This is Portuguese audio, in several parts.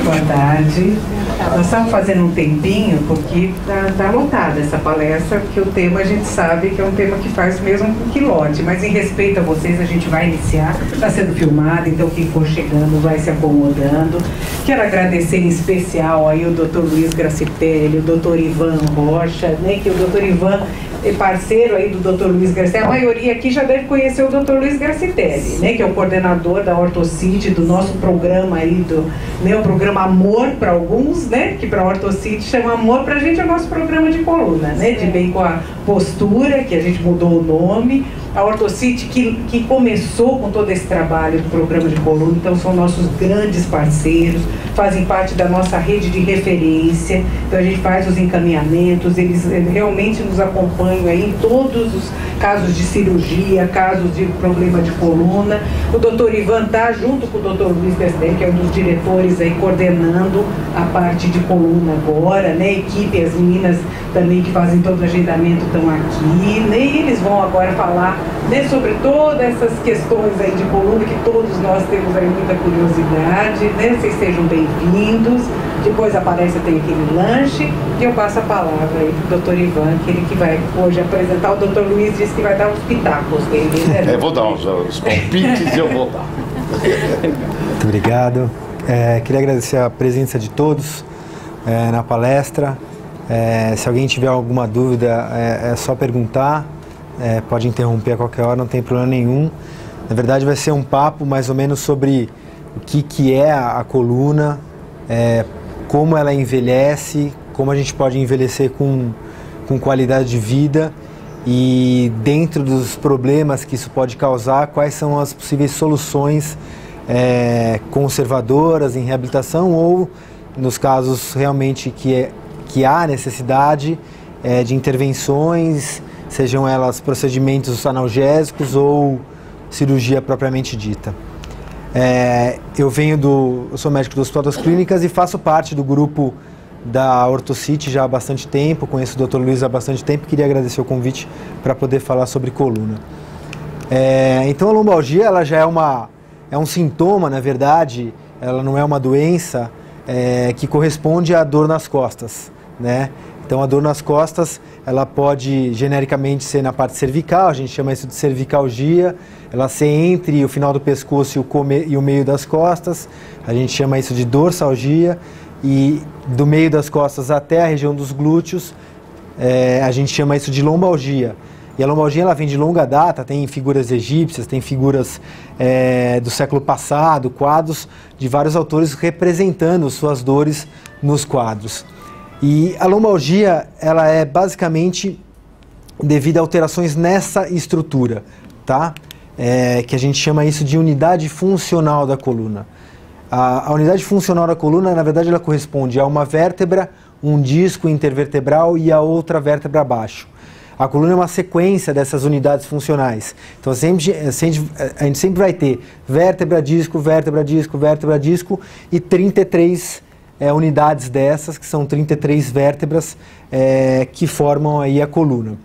Boa tarde. Nós estamos fazendo um tempinho porque está lotada essa palestra, porque o tema a gente sabe que é um tema que faz mesmo com quilote, mas em respeito a vocês a gente vai iniciar. Está sendo filmado, então quem for chegando vai se acomodando. Quero agradecer em especial aí o Dr. Luiz Gracitelli, o Dr. Ivan Rocha, né, que o Dr. Ivan é parceiro aí do Dr. Luiz Gracitelli. A maioria aqui já deve conhecer o Dr. Luiz Gracitelli, né, que é o coordenador da Ortocite, do nosso programa aí, o programa Amor para alguns, né, que para a Ortocite chama Amor, para a gente é o nosso programa de coluna, né, de bem com a postura, que a gente mudou o nome. A Ortocite que começou com todo esse trabalho do programa de coluna, então são nossos grandes parceiros, fazem parte da nossa rede de referência, então a gente faz os encaminhamentos, eles realmente nos acompanham aí em todos os casos de cirurgia, casos de problema de coluna. O doutor Ivan está junto com o doutor Luiz Gracitelli, que é um dos diretores aí coordenando a parte de coluna agora, né? A equipe, as meninas também que fazem todo o agendamento estão aqui, né? E eles vão agora falar, né, sobre todas essas questões aí de coluna que todos nós temos aí muita curiosidade, né? Vocês sejam bem-vindos. Depois aparece, tem aquele lanche e eu passo a palavra aí pro doutor Ivan, que ele que vai hoje apresentar. O doutor Luiz disse que vai dar uns pitacos dele, né? Eu vou dar uns palpites e eu vou dar. Muito obrigado. Queria agradecer a presença de todos na palestra. Se alguém tiver alguma dúvida, é só perguntar. Pode interromper a qualquer hora, não tem problema nenhum. Na verdade, vai ser um papo mais ou menos sobre o que é a coluna, como ela envelhece, como a gente pode envelhecer com qualidade de vida e, dentro dos problemas que isso pode causar, quais são as possíveis soluções conservadoras em reabilitação ou, nos casos realmente que há necessidade de intervenções, sejam elas procedimentos analgésicos ou cirurgia propriamente dita. Eu sou médico do Hospital das Clínicas e faço parte do grupo da Ortocite já há bastante tempo, conheço o Dr. Luiz há bastante tempo, queria agradecer o convite para poder falar sobre coluna. Então a lombalgia ela já é um sintoma, na verdade, ela não é uma doença que corresponde à dor nas costas, né? Então a dor nas costas, ela pode genericamente ser na parte cervical, a gente chama isso de cervicalgia, ela ser entre o final do pescoço e o meio das costas, a gente chama isso de dorsalgia, e do meio das costas até a região dos glúteos, a gente chama isso de lombalgia. E a lombalgia ela vem de longa data, tem figuras egípcias, tem figuras do século passado, quadros de vários autores representando suas dores nos quadros. E a lombalgia, ela é basicamente devido a alterações nessa estrutura, tá? Que a gente chama isso de unidade funcional da coluna. A unidade funcional da coluna, na verdade, ela corresponde a uma vértebra, um disco intervertebral e a outra vértebra abaixo. A coluna é uma sequência dessas unidades funcionais. Então, a gente sempre vai ter vértebra, disco, vértebra, disco, vértebra, disco e 33 unidades dessas, que são 33 vértebras que formam aí a coluna.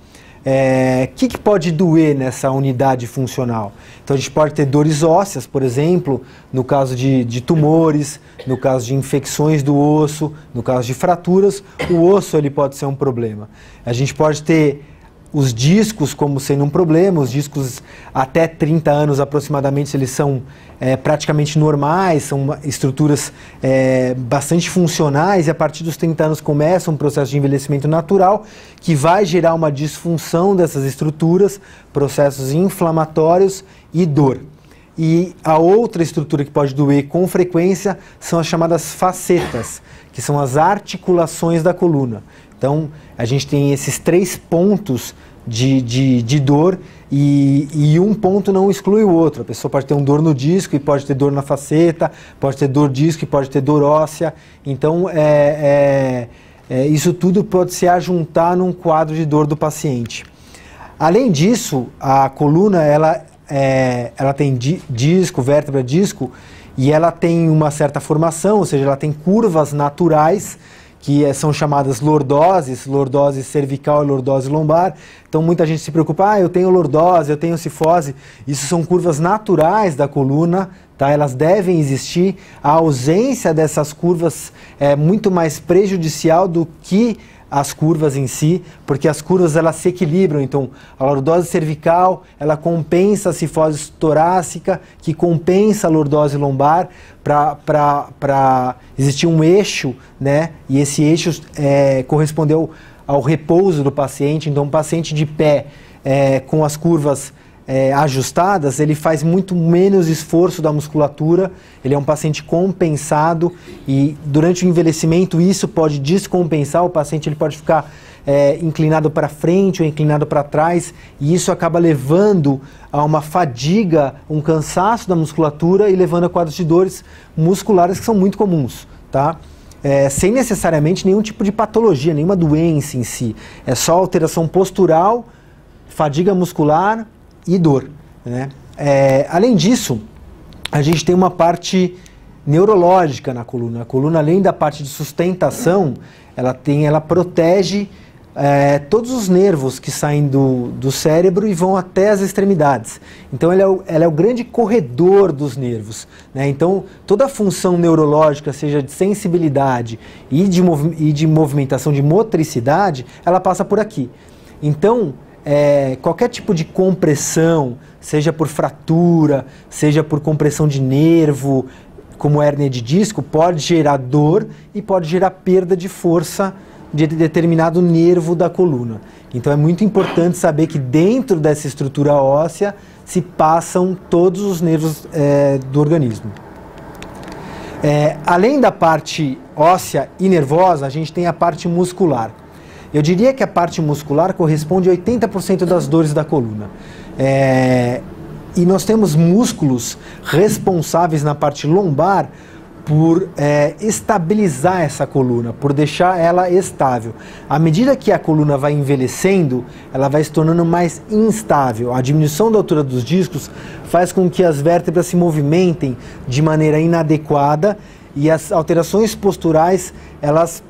Que pode doer nessa unidade funcional? Então a gente pode ter dores ósseas, por exemplo, no caso de tumores, no caso de infecções do osso, no caso de fraturas, o osso ele pode ser um problema. A gente pode ter os discos como sendo um problema, os discos até 30 anos aproximadamente, eles são praticamente normais, são estruturas bastante funcionais, e a partir dos 30 anos começa um processo de envelhecimento natural que vai gerar uma disfunção dessas estruturas, processos inflamatórios e dor. E a outra estrutura que pode doer com frequência são as chamadas facetas, que são as articulações da coluna. Então, a gente tem esses 3 pontos de dor e um ponto não exclui o outro. A pessoa pode ter um dor no disco e pode ter dor na faceta, pode ter dor disco e pode ter dor óssea. Então, isso tudo pode se ajuntar num quadro de dor do paciente. Além disso, a coluna ela tem disco, vértebra, disco, e ela tem uma certa formação, ou seja, ela tem curvas naturais que são chamadas lordoses, lordose cervical e lordose lombar. Então muita gente se preocupa, eu tenho lordose, eu tenho cifose. Isso são curvas naturais da coluna, tá? Elas devem existir. A ausência dessas curvas é muito mais prejudicial do que as curvas em si, porque as curvas elas se equilibram. Então a lordose cervical ela compensa a cifose torácica, que compensa a lordose lombar, para existir um eixo, né? E esse eixo correspondeu ao repouso do paciente. Então, um paciente de pé com as curvas ajustadas, ele faz muito menos esforço da musculatura, ele é um paciente compensado e durante o envelhecimento isso pode descompensar, o paciente ele pode ficar inclinado para frente ou inclinado para trás e isso acaba levando a uma fadiga, um cansaço da musculatura e levando a quadros de dores musculares que são muito comuns, tá? Sem necessariamente nenhum tipo de patologia, nenhuma doença em si, é só alteração postural, fadiga muscular e dor, né? Além disso, a gente tem uma parte neurológica na coluna. A coluna, além da parte de sustentação, ela protege todos os nervos que saem do cérebro e vão até as extremidades. Então ela é o grande corredor dos nervos, né? Então toda a função neurológica, seja de sensibilidade e de movimentação, de motricidade, ela passa por aqui. Então qualquer tipo de compressão, seja por fratura, seja por compressão de nervo, como hérnia de disco, pode gerar dor e pode gerar perda de força de determinado nervo da coluna. Então é muito importante saber que dentro dessa estrutura óssea se passam todos os nervos do organismo. Além da parte óssea e nervosa, a gente tem a parte muscular. Eu diria que a parte muscular corresponde a 80% das dores da coluna. E nós temos músculos responsáveis na parte lombar por estabilizar essa coluna, por deixar ela estável. À medida que a coluna vai envelhecendo, ela vai se tornando mais instável. A diminuição da altura dos discos faz com que as vértebras se movimentem de maneira inadequada e as alterações posturais, elas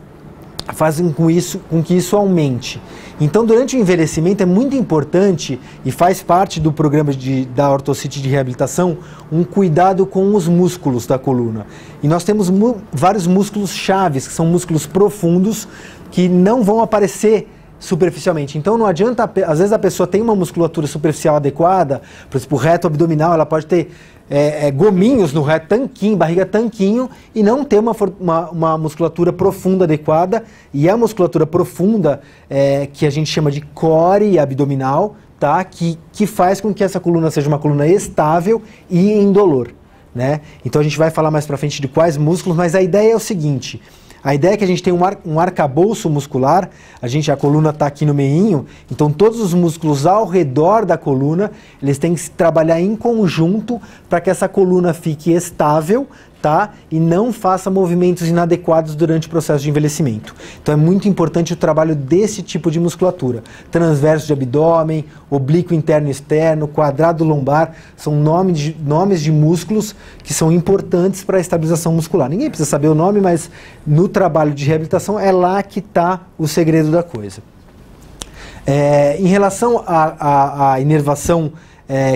fazem com que isso aumente. Então, durante o envelhecimento é muito importante e faz parte do programa da ortocite de reabilitação um cuidado com os músculos da coluna. E nós temos vários músculos chaves, que são músculos profundos, que não vão aparecer superficialmente. Então não adianta, às vezes a pessoa tem uma musculatura superficial adequada, por exemplo, o reto abdominal, ela pode ter gominhos no reto, tanquinho, barriga tanquinho, e não ter uma musculatura profunda adequada, e a musculatura profunda, que a gente chama de core abdominal, tá? que faz com que essa coluna seja uma coluna estável e indolor, né? Então a gente vai falar mais pra frente de quais músculos, mas a ideia é o seguinte: a ideia é que a gente tem um arcabouço muscular, a coluna está aqui no meinho, então todos os músculos ao redor da coluna, eles têm que trabalhar em conjunto para que essa coluna fique estável, tá? E não faça movimentos inadequados durante o processo de envelhecimento. Então é muito importante o trabalho desse tipo de musculatura. Transverso de abdômen, oblíquo interno e externo, quadrado lombar, são nomes de músculos que são importantes para a estabilização muscular. Ninguém precisa saber o nome, mas no trabalho de reabilitação é lá que está o segredo da coisa. Em relação à inervação,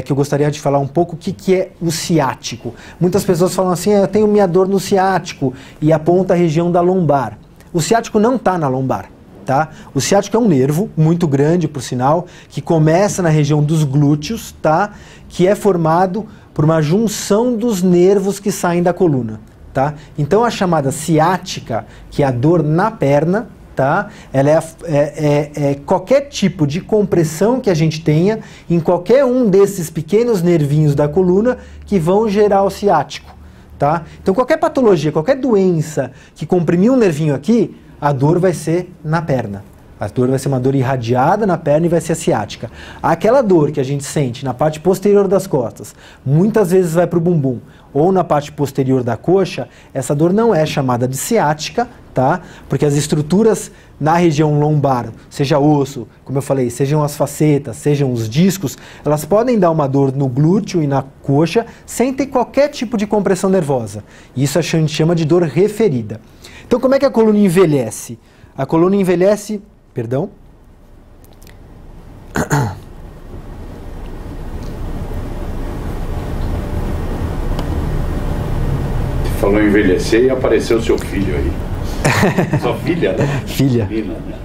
que eu gostaria de falar um pouco, o que é o ciático. Muitas pessoas falam assim, eu tenho minha dor no ciático e aponta a região da lombar. O ciático não está na lombar, tá? O ciático é um nervo muito grande, por sinal, que começa na região dos glúteos, tá? Que é formado por uma junção dos nervos que saem da coluna, tá? Então a chamada ciática, que é a dor na perna, tá? Ela é qualquer tipo de compressão que a gente tenha em qualquer um desses pequenos nervinhos da coluna que vão gerar o ciático, tá? Então qualquer patologia, qualquer doença que comprimir um nervinho aqui, a dor vai ser na perna, A dor vai ser uma dor irradiada na perna e vai ser a ciática. Aquela dor que a gente sente na parte posterior das costas, muitas vezes vai para o bumbum, ou na parte posterior da coxa, essa dor não é chamada de ciática, tá? Porque as estruturas na região lombar, seja osso, como eu falei, sejam as facetas, sejam os discos, elas podem dar uma dor no glúteo e na coxa sem ter qualquer tipo de compressão nervosa. Isso a gente chama de dor referida. Então, como é que a coluna envelhece? A coluna envelhece... Perdão? Falou em envelhecer e apareceu o seu filho aí. Sua filha, né? Filha. Menina, né?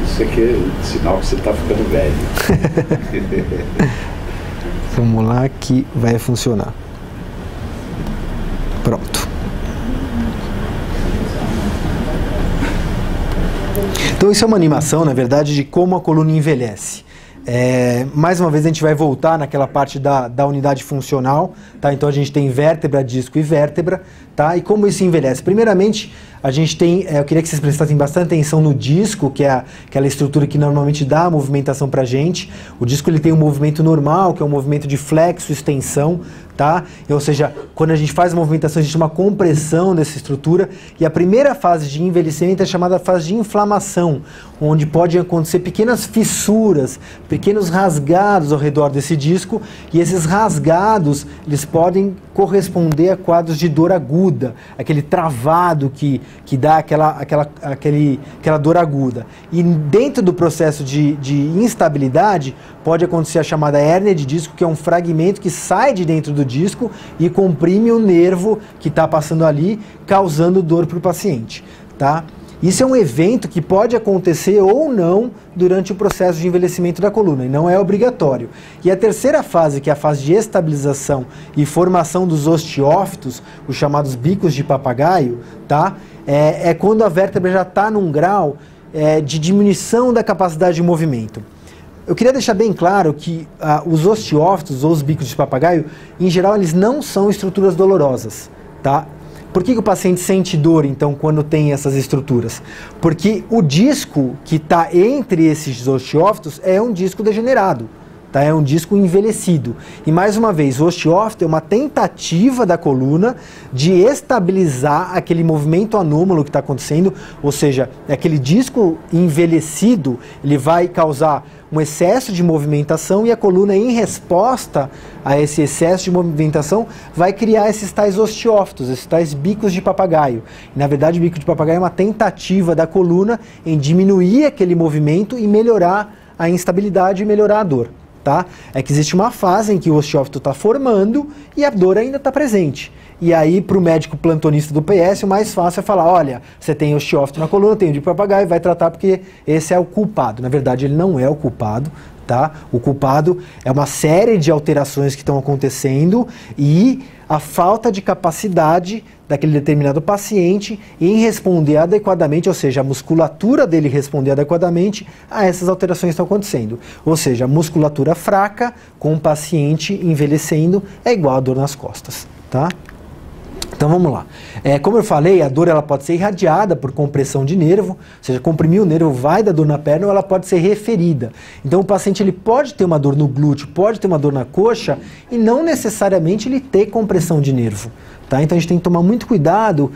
Isso aqui é sinal que você está ficando velho. Vamos lá que vai funcionar. Pronto. Então isso é uma animação, na verdade, de como a coluna envelhece. Mais uma vez a gente vai voltar naquela parte da unidade funcional, tá? Então a gente tem vértebra, disco e vértebra, tá? E como isso envelhece? Primeiramente, a gente tem, eu queria que vocês prestassem bastante atenção no disco, que é aquela estrutura que normalmente dá a movimentação pra gente. O disco ele tem um movimento normal, que é um movimento de flexo, extensão, tá? Ou seja, quando a gente faz a movimentação, a gente tem uma compressão dessa estrutura. E a primeira fase de envelhecimento é chamada fase de inflamação, onde pode acontecer pequenas fissuras, pequenos rasgados ao redor desse disco, e esses rasgados, eles podem corresponder a quadros de dor aguda, aquele travado que dá aquela dor aguda. E dentro do processo de instabilidade, pode acontecer a chamada hérnia de disco, que é um fragmento que sai de dentro do disco e comprime o nervo que está passando ali, causando dor para o paciente, tá? Isso é um evento que pode acontecer ou não durante o processo de envelhecimento da coluna, e não é obrigatório. E a terceira fase, que é a fase de estabilização e formação dos osteófitos, os chamados bicos de papagaio, tá? É quando a vértebra já está num grau de diminuição da capacidade de movimento. Eu queria deixar bem claro que os osteófitos, ou os bicos de papagaio, em geral, eles não são estruturas dolorosas, tá? Por que o paciente sente dor, então, quando tem essas estruturas? Porque o disco que está entre esses osteófitos é um disco degenerado, tá? É um disco envelhecido. E, mais uma vez, o osteófito é uma tentativa da coluna de estabilizar aquele movimento anômalo que está acontecendo, ou seja, aquele disco envelhecido, ele vai causar um excesso de movimentação e a coluna, em resposta a esse excesso de movimentação, vai criar esses tais osteófitos, esses tais bicos de papagaio. E, na verdade, o bico de papagaio é uma tentativa da coluna em diminuir aquele movimento e melhorar a instabilidade e melhorar a dor, tá? É que existe uma fase em que o osteófito está formando e a dor ainda está presente. E aí, para o médico plantonista do PS, o mais fácil é falar, olha, você tem osteófito na coluna, tem o de papagaio, vai tratar porque esse é o culpado. Na verdade, ele não é o culpado, tá? O culpado é uma série de alterações que estão acontecendo e a falta de capacidade daquele determinado paciente em responder adequadamente, ou seja, a musculatura dele responder adequadamente a essas alterações que estão acontecendo. Ou seja, a musculatura fraca com o paciente envelhecendo é igual a dor nas costas, tá? Então vamos lá. Como eu falei, a dor ela pode ser irradiada por compressão de nervo, ou seja, comprimir o nervo vai dar dor na perna, ou ela pode ser referida. Então o paciente ele pode ter uma dor no glúteo, pode ter uma dor na coxa e não necessariamente ele ter compressão de nervo. Tá? Então a gente tem que tomar muito cuidado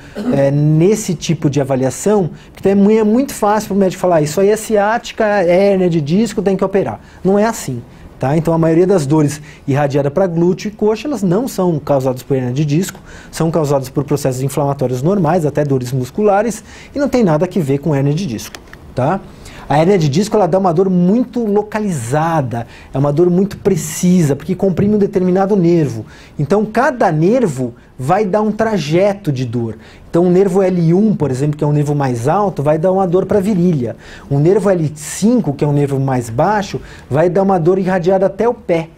nesse tipo de avaliação, porque é muito fácil para o médico falar, isso aí é ciática, é hérnia de disco, tem que operar. Não é assim. Tá? Então a maioria das dores irradiadas para glúteo e coxa, elas não são causadas por hérnia de disco, são causadas por processos inflamatórios normais, até dores musculares, e não tem nada a ver com hérnia de disco. Tá? A hérnia de disco ela dá uma dor muito localizada, é uma dor muito precisa, porque comprime um determinado nervo. Então cada nervo vai dar um trajeto de dor. Então o nervo L1, por exemplo, que é um nervo mais alto, vai dar uma dor para a virilha. O nervo L5, que é um nervo mais baixo, vai dar uma dor irradiada até o pé.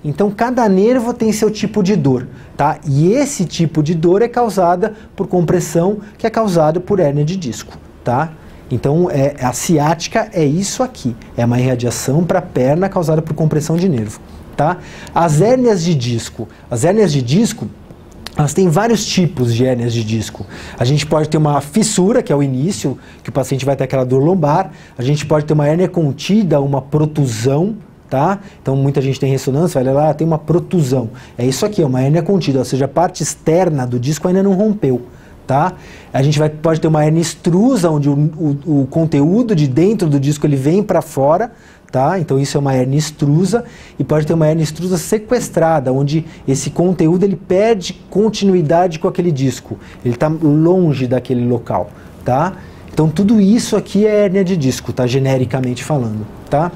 Então cada nervo tem seu tipo de dor, tá? E esse tipo de dor é causada por compressão, que é causada por hérnia de disco, tá? Então, a ciática é isso aqui, é uma irradiação para a perna causada por compressão de nervo, tá? As hérnias de disco, Mas tem vários tipos de hérnias de disco. A gente pode ter uma fissura, que é o início, que o paciente vai ter aquela dor lombar. A gente pode ter uma hérnia contida, uma protusão, tá? Então muita gente tem ressonância, vai lá, tem uma protusão. É isso aqui, é uma hérnia contida, ou seja, a parte externa do disco ainda não rompeu, tá? A gente pode ter uma hérnia extrusa, onde o conteúdo de dentro do disco ele vem para fora, tá? Então isso é uma hérnia extrusa, e pode ter uma hérnia extrusa sequestrada, onde esse conteúdo ele perde continuidade com aquele disco, ele está longe daquele local, tá? Então tudo isso aqui é hérnia de disco, tá? Genericamente falando, tá?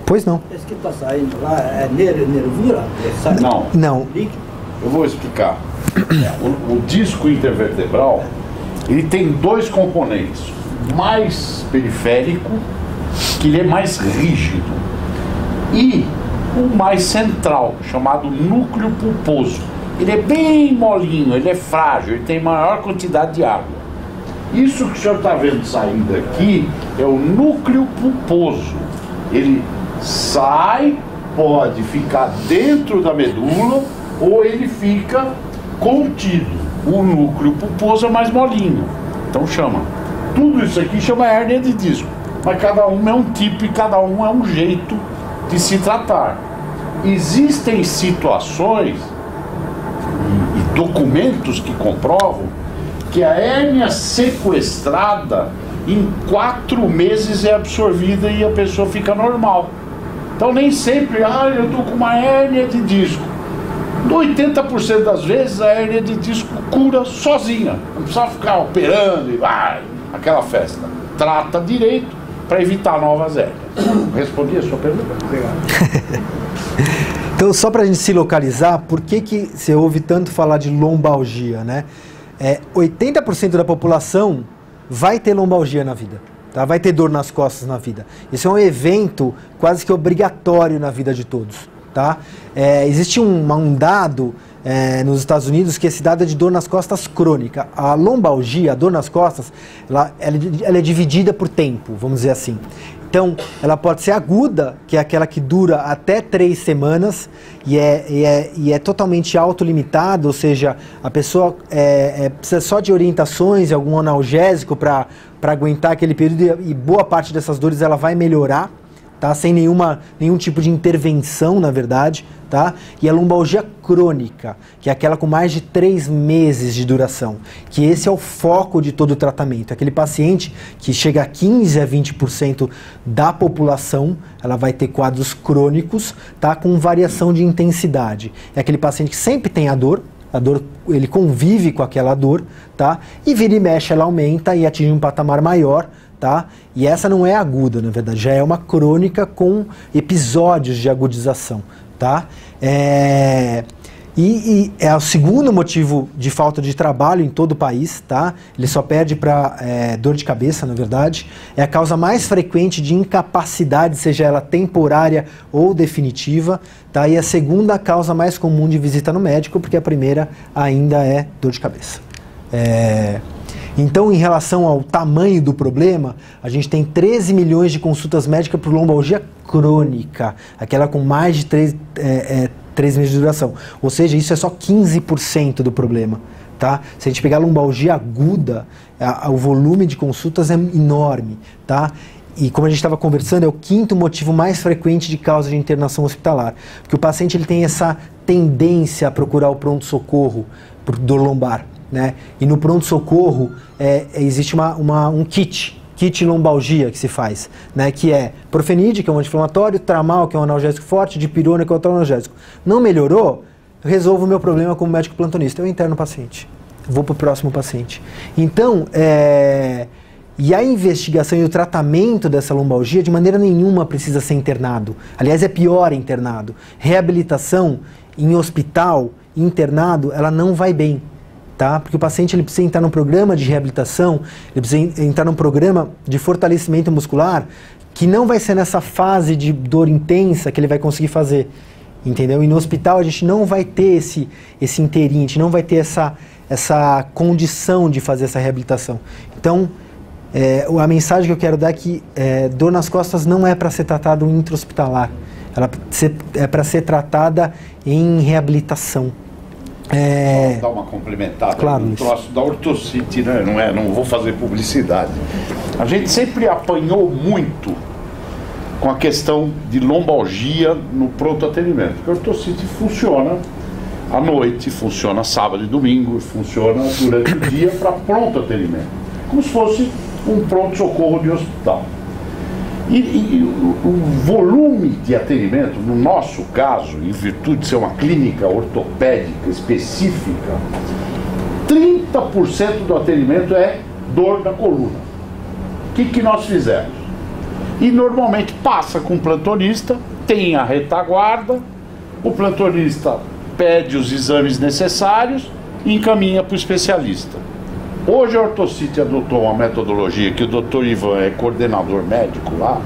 Pois não. Esse que está saindo lá é nervura? Não. Não. Eu vou explicar. O disco intervertebral, ele tem dois componentes. Mais periférico, que ele é mais rígido, e o mais central, chamado núcleo pulposo. Ele é bem molinho, ele é frágil, ele tem maior quantidade de água. Isso que o senhor está vendo saindo aqui é o núcleo pulposo. Ele sai, pode ficar dentro da medula ou ele fica contido. O núcleo pulposo é mais molinho, então chama. Tudo isso aqui chama hérnia de disco, mas cada um é um tipo e cada um é um jeito de se tratar. Existem situações e documentos que comprovam que a hérnia sequestrada em 4 meses é absorvida e a pessoa fica normal. Então nem sempre, eu estou com uma hérnia de disco. 80% das vezes a hérnia de disco cura sozinha. Não precisa ficar operando e aquela festa. Trata direito para evitar novas hérnias. Respondi a sua pergunta? Obrigado. Então, só para a gente se localizar, por que você ouve tanto falar de lombalgia, né? 80% da população vai ter lombalgia na vida, tá? Vai ter dor nas costas na vida. Isso é um evento quase que obrigatório na vida de todos, tá? Existe um dado nos Estados Unidos que esse dado é de dor nas costas crônica. A lombalgia, a dor nas costas, ela é dividida por tempo, vamos dizer assim. Então, ela pode ser aguda, que é aquela que dura até 3 semanas e é totalmente autolimitada, ou seja, a pessoa precisa só de orientações, algum analgésico para aguentar aquele período e boa parte dessas dores ela vai melhorar, tá? Sem nenhum tipo de intervenção, na verdade, tá? E a lombalgia crônica, que é aquela com mais de 3 meses de duração, que esse é o foco de todo o tratamento. Aquele paciente que chega a 15 a 20% da população, ela vai ter quadros crônicos, tá? Com variação de intensidade. É aquele paciente que sempre tem a dor, ele convive com aquela dor, tá? E vira e mexe, ela aumenta e atinge um patamar maior, tá? E essa não é aguda, na verdade, já é uma crônica com episódios de agudização, tá? E é o segundo motivo de falta de trabalho em todo o país, tá? Ele só perde para dor de cabeça, na verdade. É a causa mais frequente de incapacidade, seja ela temporária ou definitiva, tá? E a segunda causa mais comum de visita no médico, porque a primeira ainda é dor de cabeça. Então, em relação ao tamanho do problema, a gente tem 13 milhões de consultas médicas por lombalgia crônica, aquela com mais de 3 meses de duração. Ou seja, isso é só 15% do problema, tá? Se a gente pegar a lombalgia aguda, o volume de consultas é enorme, tá? E como a gente estava conversando, é o 5º motivo mais frequente de causa de internação hospitalar. Porque o paciente ele tem essa tendência a procurar o pronto-socorro por dor lombar, né? E no pronto-socorro existe um kit lombalgia que se faz, né? Que é Profenid, que é um anti-inflamatório, Tramal, que é um analgésico forte, Dipirona, que é outro analgésico. Não melhorou? Eu resolvo o meu problema como médico plantonista. Eu interno o paciente. Vou para o próximo paciente. Então, e a investigação e o tratamento dessa lombalgia de maneira nenhuma precisa ser internado. Aliás, é pior internado. Reabilitação em hospital, internado, ela não vai bem. Tá? Porque o paciente ele precisa entrar num programa de reabilitação, ele precisa entrar num programa de fortalecimento muscular, que não vai ser nessa fase de dor intensa que ele vai conseguir fazer, entendeu? E no hospital a gente não vai ter esse inteirinho, a gente não vai ter essa condição de fazer essa reabilitação. Então, a mensagem que eu quero dar é que dor nas costas não é para ser tratado intra-hospitalar, ela é para ser tratada em reabilitação. Dar uma complementada, claro, um troço da Ortocity, né? Não vou fazer publicidade. A gente sempre apanhou muito com a questão de lombalgia no pronto atendimento, porque a Ortocity funciona à noite, funciona sábado e domingo, funciona durante o dia para pronto atendimento, como se fosse um pronto-socorro de hospital. E o volume de atendimento, no nosso caso, em virtude de ser uma clínica ortopédica específica, 30% do atendimento é dor na coluna. O que nós fizemos? E normalmente passa com o plantonista, tem a retaguarda, o plantonista pede os exames necessários e encaminha para o especialista. Hoje a Ortocity adotou uma metodologia que o Dr. Ivan é coordenador médico lá,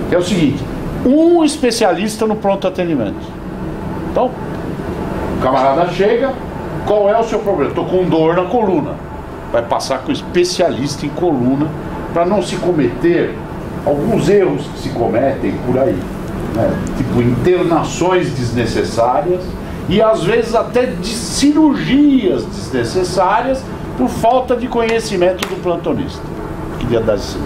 que é o seguinte: um especialista no pronto atendimento. Então, o camarada chega, qual é o seu problema? Estou com dor na coluna. Vai passar com o especialista em coluna para não se cometer alguns erros que se cometem por aí, né? Tipo internações desnecessárias e às vezes até de cirurgias desnecessárias por falta de conhecimento do plantonista. Queria dar essa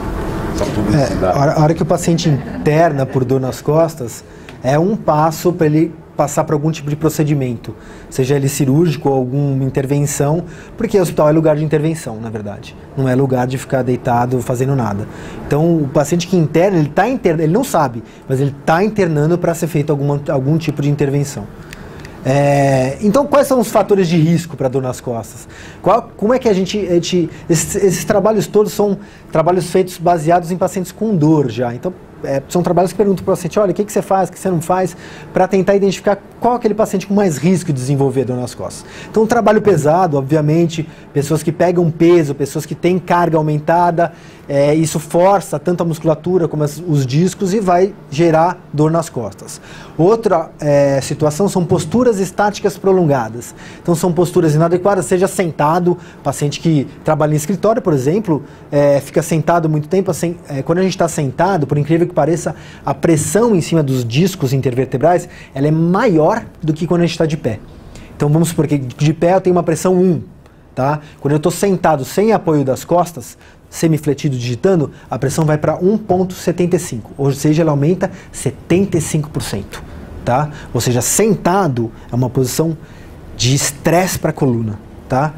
publicidade. A hora que o paciente interna por dor nas costas, é um passo para ele passar por algum tipo de procedimento, seja ele cirúrgico ou alguma intervenção, porque o hospital é lugar de intervenção, na verdade. Não é lugar de ficar deitado fazendo nada. Então, o paciente que interna, ele não sabe, mas ele está internando para ser feito algum tipo de intervenção. Então, quais são os fatores de risco para dor nas costas? Como é que esses trabalhos todos são trabalhos feitos baseados em pacientes com dor já. Então, são trabalhos que perguntam para o paciente, olha, o que você faz, o que você não faz, para tentar identificar qual é aquele paciente com mais risco de desenvolver dor nas costas. Então, um trabalho pesado, obviamente, pessoas que pegam peso, pessoas que têm carga aumentada, isso força tanto a musculatura como os discos e vai gerar dor nas costas. Outra situação são posturas estáticas prolongadas. Então, são posturas inadequadas, seja sentado, paciente que trabalha em escritório, por exemplo, fica sentado muito tempo. Quando a gente está sentado, por incrível que pareça, a pressão em cima dos discos intervertebrais, ela é maior do que quando a gente está de pé. Então, vamos supor que de pé eu tenho uma pressão 1, tá? Quando eu estou sentado sem apoio das costas, semifletido digitando, a pressão vai para 1,75, ou seja, ela aumenta 75%, tá? Ou seja, sentado é uma posição de estresse para a coluna, tá?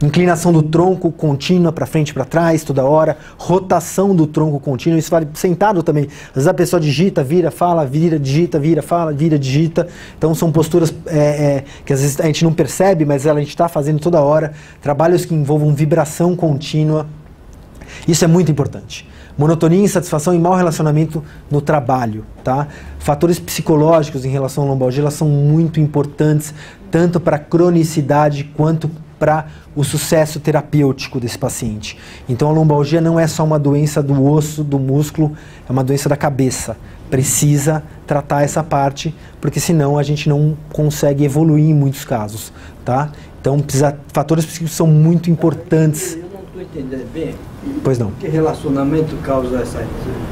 Inclinação do tronco contínua para frente e para trás toda hora, rotação do tronco contínua, isso vale sentado também. Às vezes a pessoa digita, vira, fala, vira, digita, vira, fala, vira, digita. Então são posturas que às vezes a gente não percebe, mas a gente está fazendo toda hora. Trabalhos que envolvam vibração contínua. Isso é muito importante. Monotonia, insatisfação e mau relacionamento no trabalho, tá? Fatores psicológicos em relação à lombalgia, elas são muito importantes, tanto para a cronicidade quanto para o sucesso terapêutico desse paciente. Então a lombalgia não é só uma doença do osso, do músculo, é uma doença da cabeça. Precisa tratar essa parte, porque senão a gente não consegue evoluir em muitos casos, tá? Então fatores psíquicos são muito importantes. Eu não estou entendendo bem. Pois não. Que relacionamento causa essa...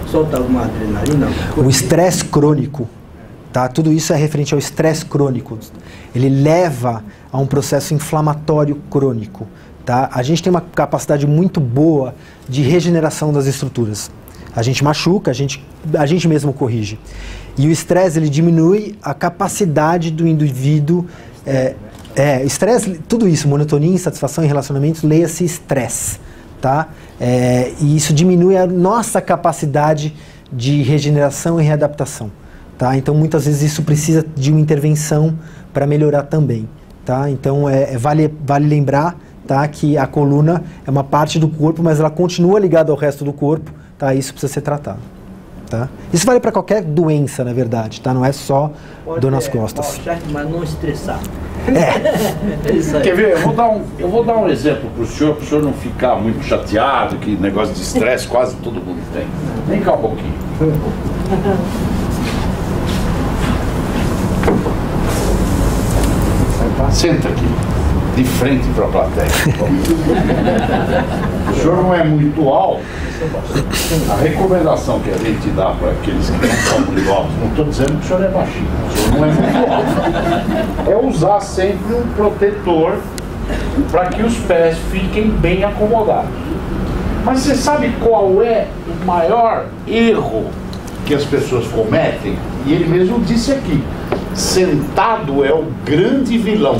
Solta alguma adrenalina? O estresse crônico, tá? Tudo isso é referente ao estresse crônico. Ele leva a um processo inflamatório crônico, tá? A gente tem uma capacidade muito boa de regeneração das estruturas. A gente machuca, a gente mesmo corrige. E o estresse, ele diminui a capacidade do indivíduo... estresse, tudo isso, monotonia, insatisfação em relacionamentos, leia-se estresse, tá? E isso diminui a nossa capacidade de regeneração e readaptação, tá? Então, muitas vezes isso precisa de uma intervenção para melhorar também, tá? Então, vale lembrar, tá, que a coluna é uma parte do corpo, mas ela continua ligada ao resto do corpo, tá? Isso precisa ser tratado, tá? Isso vale para qualquer doença, na verdade, tá? Não é só dor nas costas. Mas não estressar. Isso aí. Quer ver? Eu vou dar um exemplo para o senhor não ficar muito chateado, que negócio de estresse quase todo mundo tem. Vem cá um pouquinho. Senta aqui, de frente para a plateia. O senhor não é muito alto. A recomendação que a gente dá para aqueles que não são muito altos, não estou dizendo que o senhor é baixinho, o senhor não é muito alto, é usar sempre um protetor para que os pés fiquem bem acomodados. Mas você sabe qual é o maior erro que as pessoas cometem? E ele mesmo disse aqui: sentado é o grande vilão.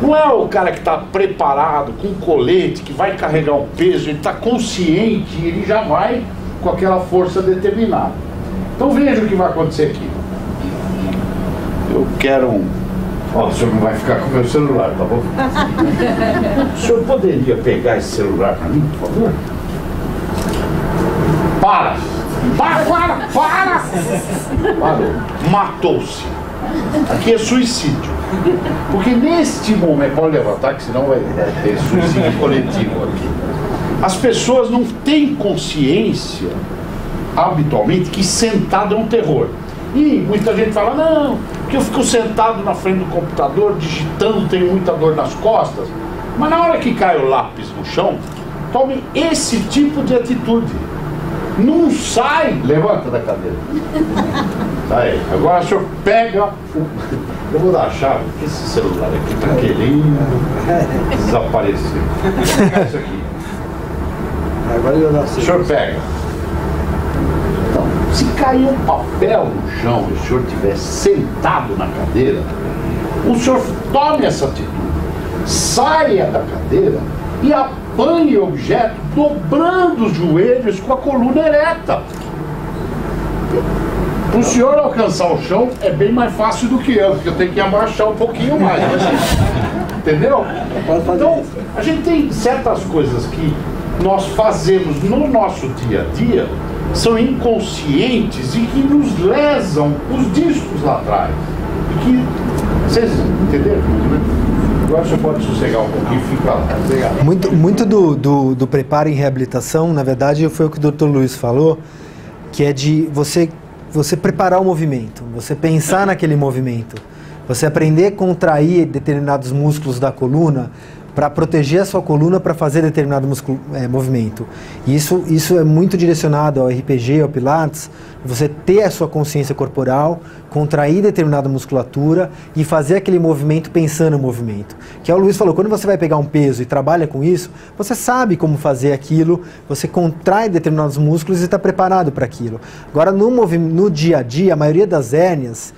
Não é o cara que está preparado, com colete, que vai carregar o peso, ele está consciente, ele já vai com aquela força determinada. Então veja o que vai acontecer aqui. Eu quero um... Ó, o senhor não vai ficar com o meu celular, tá bom? O senhor poderia pegar esse celular para mim, por favor? Para! Parou. Matou-se. Aqui é suicídio. Porque neste momento, pode levantar que senão vai ter suicídio coletivo aqui. As pessoas não têm consciência, habitualmente, que sentado é um terror. E muita gente fala, não, porque eu fico sentado na frente do computador, digitando, tenho muita dor nas costas. Mas na hora que cai o lápis no chão, tome esse tipo de atitude. Não sai, levanta da cadeira. Aí, agora o senhor pega o... Eu vou dar a chave, porque esse celular aqui está querendo desaparecer. Vou pegar isso aqui. Agora eu não sei. O senhor pega. Então, se cair um papel no chão e o senhor estiver sentado na cadeira, o senhor tome essa atitude. Saia da cadeira e apanhe o objeto dobrando os joelhos com a coluna ereta. Para o senhor alcançar o chão é bem mais fácil do que eu, porque eu tenho que abaixar um pouquinho mais. Entendeu? Então, a gente tem certas coisas que nós fazemos no nosso dia a dia, são inconscientes e que nos lesam os discos lá atrás. E que, vocês entenderam? Agora você pode sossegar um pouquinho e ficar lá. Muito do preparo em reabilitação, na verdade, foi o que o Dr. Luiz falou, que é de você preparar o movimento, você pensar naquele movimento, você aprender a contrair determinados músculos da coluna para proteger a sua coluna para fazer determinado movimento. E isso é muito direcionado ao RPG, ao Pilates, você ter a sua consciência corporal, contrair determinada musculatura e fazer aquele movimento pensando no movimento. Que é o Luiz falou, quando você vai pegar um peso e trabalha com isso, você sabe como fazer aquilo, você contrai determinados músculos e está preparado para aquilo. Agora, no dia a dia, a maioria das hérnias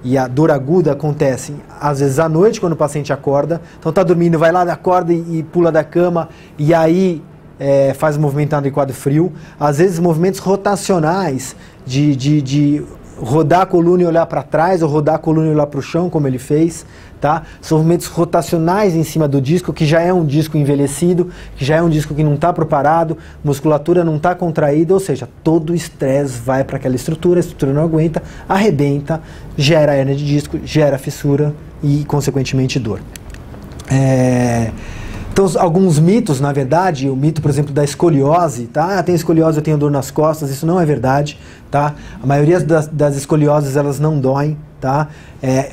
e a dor aguda acontece, às vezes à noite, quando o paciente acorda, então está dormindo, vai lá, acorda e pula da cama, e aí faz o movimento adequado frio. Às vezes movimentos rotacionais, de rodar a coluna e olhar para trás, ou rodar a coluna e olhar para o chão, como ele fez, tá? São movimentos rotacionais em cima do disco, que já é um disco envelhecido, que já é um disco que não está preparado, musculatura não está contraída, ou seja, todo o estresse vai para aquela estrutura, a estrutura não aguenta, arrebenta, gera hérnia de disco, gera fissura e, consequentemente, dor. Então, alguns mitos, na verdade, o mito, por exemplo, da escoliose, tá? Ah, tenho escoliose, eu tenho dor nas costas, isso não é verdade, tá? A maioria das escolioses, elas não doem, tá?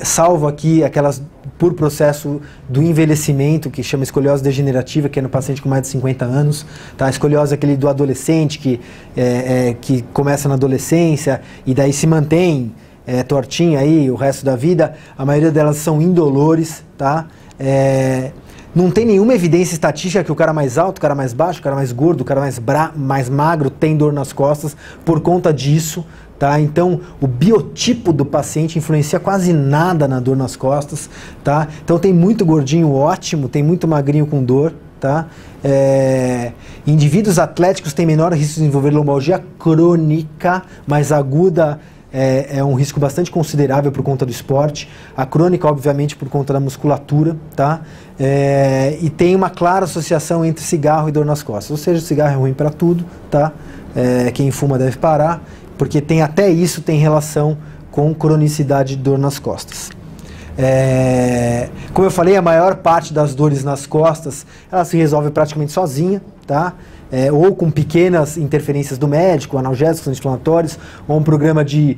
Salvo aqui aquelas por processo do envelhecimento, que chama escoliose degenerativa, que é no paciente com mais de 50 anos, tá? A escoliose é aquele do adolescente, que começa na adolescência e daí se mantém tortinha aí o resto da vida. A maioria delas são indolores, tá? Não tem nenhuma evidência estatística que o cara mais alto, o cara mais baixo, o cara mais gordo, o cara mais magro tem dor nas costas por conta disso, tá? Então, o biotipo do paciente influencia quase nada na dor nas costas, tá? Então, tem muito gordinho ótimo, tem muito magrinho com dor, tá? Indivíduos atléticos têm menor risco de desenvolver lombalgia crônica, mais aguda. É um risco bastante considerável por conta do esporte. A crônica, obviamente, por conta da musculatura, tá? E tem uma clara associação entre cigarro e dor nas costas. Ou seja, o cigarro é ruim para tudo, tá? Quem fuma deve parar, porque até isso tem relação com cronicidade de dor nas costas. Como eu falei, a maior parte das dores nas costas, ela se resolve praticamente sozinha, tá? Ou com pequenas interferências do médico, analgésicos, anti-inflamatórios, ou um programa de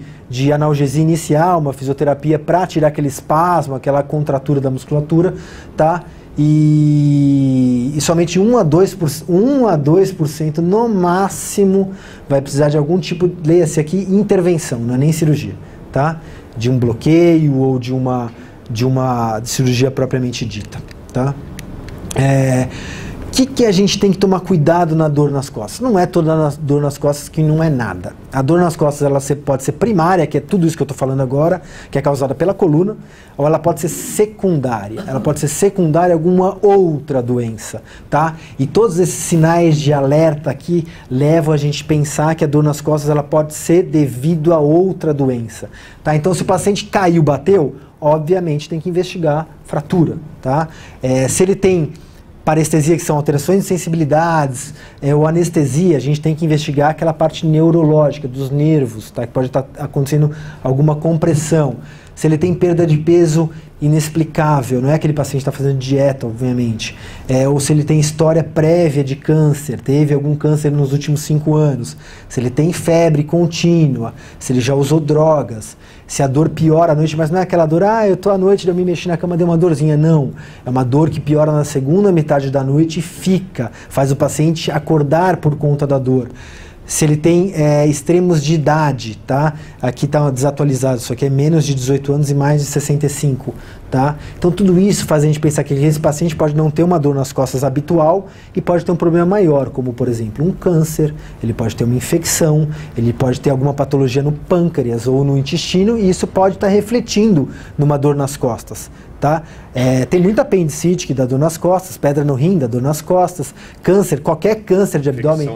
analgesia inicial, uma fisioterapia para tirar aquele espasmo, aquela contratura da musculatura, tá? e somente 1 a 2% no máximo vai precisar de algum tipo, leia-se aqui, intervenção, não é nem cirurgia, tá? De um bloqueio ou de uma cirurgia propriamente dita, tá? Que a gente tem que tomar cuidado na dor nas costas? Não é toda dor nas costas que não é nada. A dor nas costas ela pode ser primária, que é tudo isso que eu estou falando agora, que é causada pela coluna, ou ela pode ser secundária. Ela pode ser secundária a alguma outra doença, tá? E todos esses sinais de alerta aqui levam a gente a pensar que a dor nas costas ela pode ser devido a outra doença, tá? Então, se o paciente caiu, bateu, obviamente tem que investigar fratura, tá? Se ele tem parestesia, que são alterações de sensibilidades, ou anestesia, a gente tem que investigar aquela parte neurológica dos nervos, tá? Que pode estar acontecendo alguma compressão. Se ele tem perda de peso inexplicável, não é aquele paciente que está fazendo dieta, obviamente, ou se ele tem história prévia de câncer, teve algum câncer nos últimos 5 anos, se ele tem febre contínua, se ele já usou drogas, se a dor piora à noite, mas não é aquela dor, eu tô à noite, eu me mexi na cama, deu uma dorzinha, não. É uma dor que piora na segunda metade da noite e faz o paciente acordar por conta da dor. Se ele tem extremos de idade, tá? Aqui está desatualizado, isso aqui é menos de 18 anos e mais de 65, tá? Então tudo isso faz a gente pensar que esse paciente pode não ter uma dor nas costas habitual e pode ter um problema maior, como por exemplo um câncer, ele pode ter uma infecção, ele pode ter alguma patologia no pâncreas ou no intestino e isso pode estar refletindo numa dor nas costas. Tá? Tem muita apendicite que dá dor nas costas, pedra no rim dá dor nas costas, câncer, qualquer câncer de abdômen,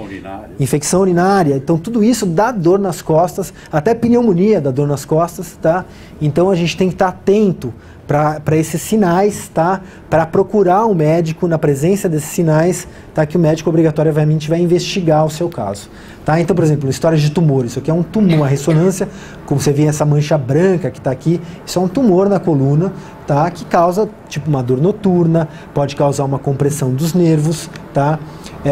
infecção urinária, então tudo isso dá dor nas costas, até pneumonia dá dor nas costas, tá? Então a gente tem que estar atento para esses sinais, tá? Para procurar um médico na presença desses sinais, tá? Que o médico obrigatoriamente vai investigar o seu caso. Tá? Então, por exemplo, história de tumor, isso aqui é um tumor, uma ressonância, como você vê essa mancha branca que está aqui, isso é um tumor na coluna, tá? Que causa tipo uma dor noturna, pode causar uma compressão dos nervos, tá?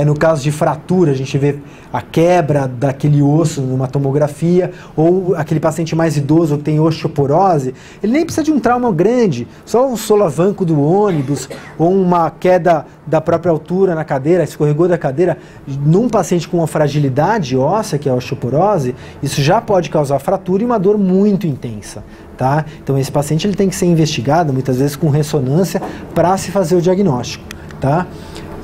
No caso de fratura, a gente vê a quebra daquele osso numa tomografia, ou aquele paciente mais idoso que tem osteoporose, ele nem precisa de um trauma grande, só um solavanco do ônibus, ou uma queda da própria altura na cadeira, escorregou da cadeira, num paciente com uma fragilidade óssea, que é a osteoporose, isso já pode causar fratura e uma dor muito intensa. Tá? Então esse paciente ele tem que ser investigado, muitas vezes com ressonância, para se fazer o diagnóstico. Tá?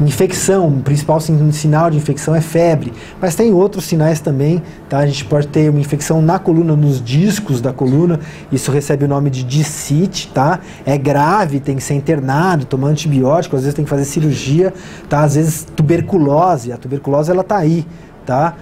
Infecção, o principal sinal de infecção é febre, mas tem outros sinais também, tá? A gente pode ter uma infecção na coluna, nos discos da coluna, isso recebe o nome de discite, tá? É grave, tem que ser internado, tomar antibiótico, às vezes tem que fazer cirurgia, tá? Às vezes tuberculose, a tuberculose ela tá aí, tá?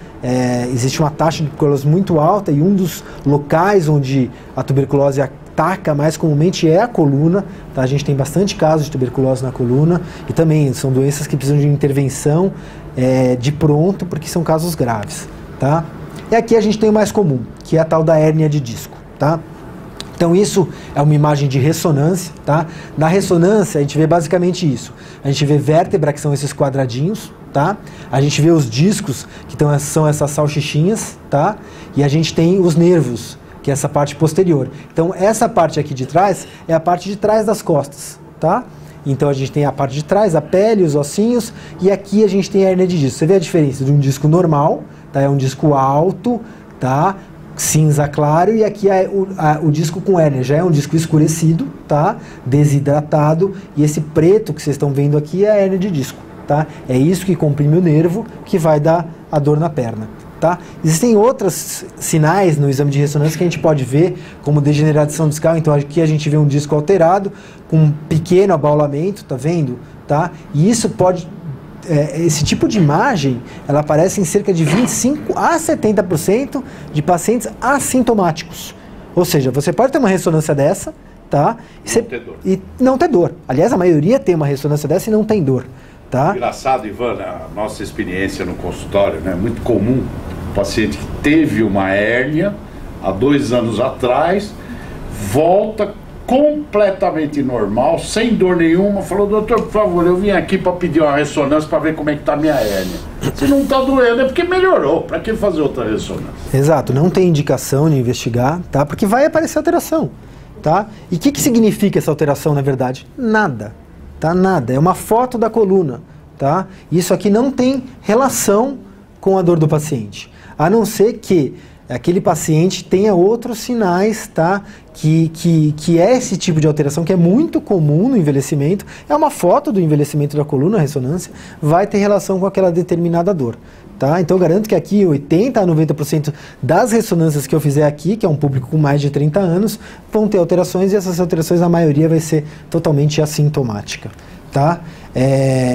Existe uma taxa de tuberculose muito alta e um dos locais onde a tuberculose ataca mais comumente é a coluna, tá? A gente tem bastante casos de tuberculose na coluna e também são doenças que precisam de intervenção de pronto porque são casos graves, tá? E aqui a gente tem o mais comum, que é a tal da hérnia de disco, tá? Então isso é uma imagem de ressonância, tá? Na ressonância a gente vê basicamente isso, a gente vê vértebra, que são esses quadradinhos, tá? A gente vê os discos, que são essas salchichinhas, tá? E a gente tem os nervos, que é essa parte posterior. Então essa parte aqui de trás é a parte de trás das costas, tá? Então a gente tem a parte de trás, a pele, os ossinhos, e aqui a gente tem a hérnia de disco. Você vê a diferença de um disco normal, tá? É um disco alto, tá? Cinza claro, e aqui o disco com hérnia já é um disco escurecido, tá? Desidratado, e esse preto que vocês estão vendo aqui é a hérnia de disco, tá? É isso que comprime o nervo, que vai dar a dor na perna. Tá? Existem outros sinais no exame de ressonância que a gente pode ver, como degeneração discal. Então aqui a gente vê um disco alterado, com um pequeno abaulamento, tá vendo? Tá? E isso pode, esse tipo de imagem, ela aparece em cerca de 25 a 70% de pacientes assintomáticos. Ou seja, você pode ter uma ressonância dessa, tá? E não ter dor. Aliás, a maioria tem uma ressonância dessa e não tem dor. Tá? Engraçado, Ivan, a nossa experiência no consultório, né? Muito comum, o paciente que teve uma hérnia há 2 anos atrás, volta completamente normal, sem dor nenhuma, falou: doutor, por favor, eu vim aqui para pedir uma ressonância para ver como é que está a minha hérnia. Se não está doendo é porque melhorou, para que fazer outra ressonância? Exato, não tem indicação de investigar, tá? Porque vai aparecer alteração, tá? E o que significa essa alteração, na verdade? Nada. tá? Nada, é uma foto da coluna, tá? Isso aqui não tem relação com a dor do paciente, a não ser que aquele paciente tenha outros sinais, tá? Que é esse tipo de alteração que é muito comum no envelhecimento. É uma foto do envelhecimento da coluna, a ressonância, vai ter relação com aquela determinada dor. Tá? Então eu garanto que aqui 80% a 90% das ressonâncias que eu fizer aqui, que é um público com mais de 30 anos, vão ter alterações, e essas alterações, a maioria, vai ser totalmente assintomática. Tá?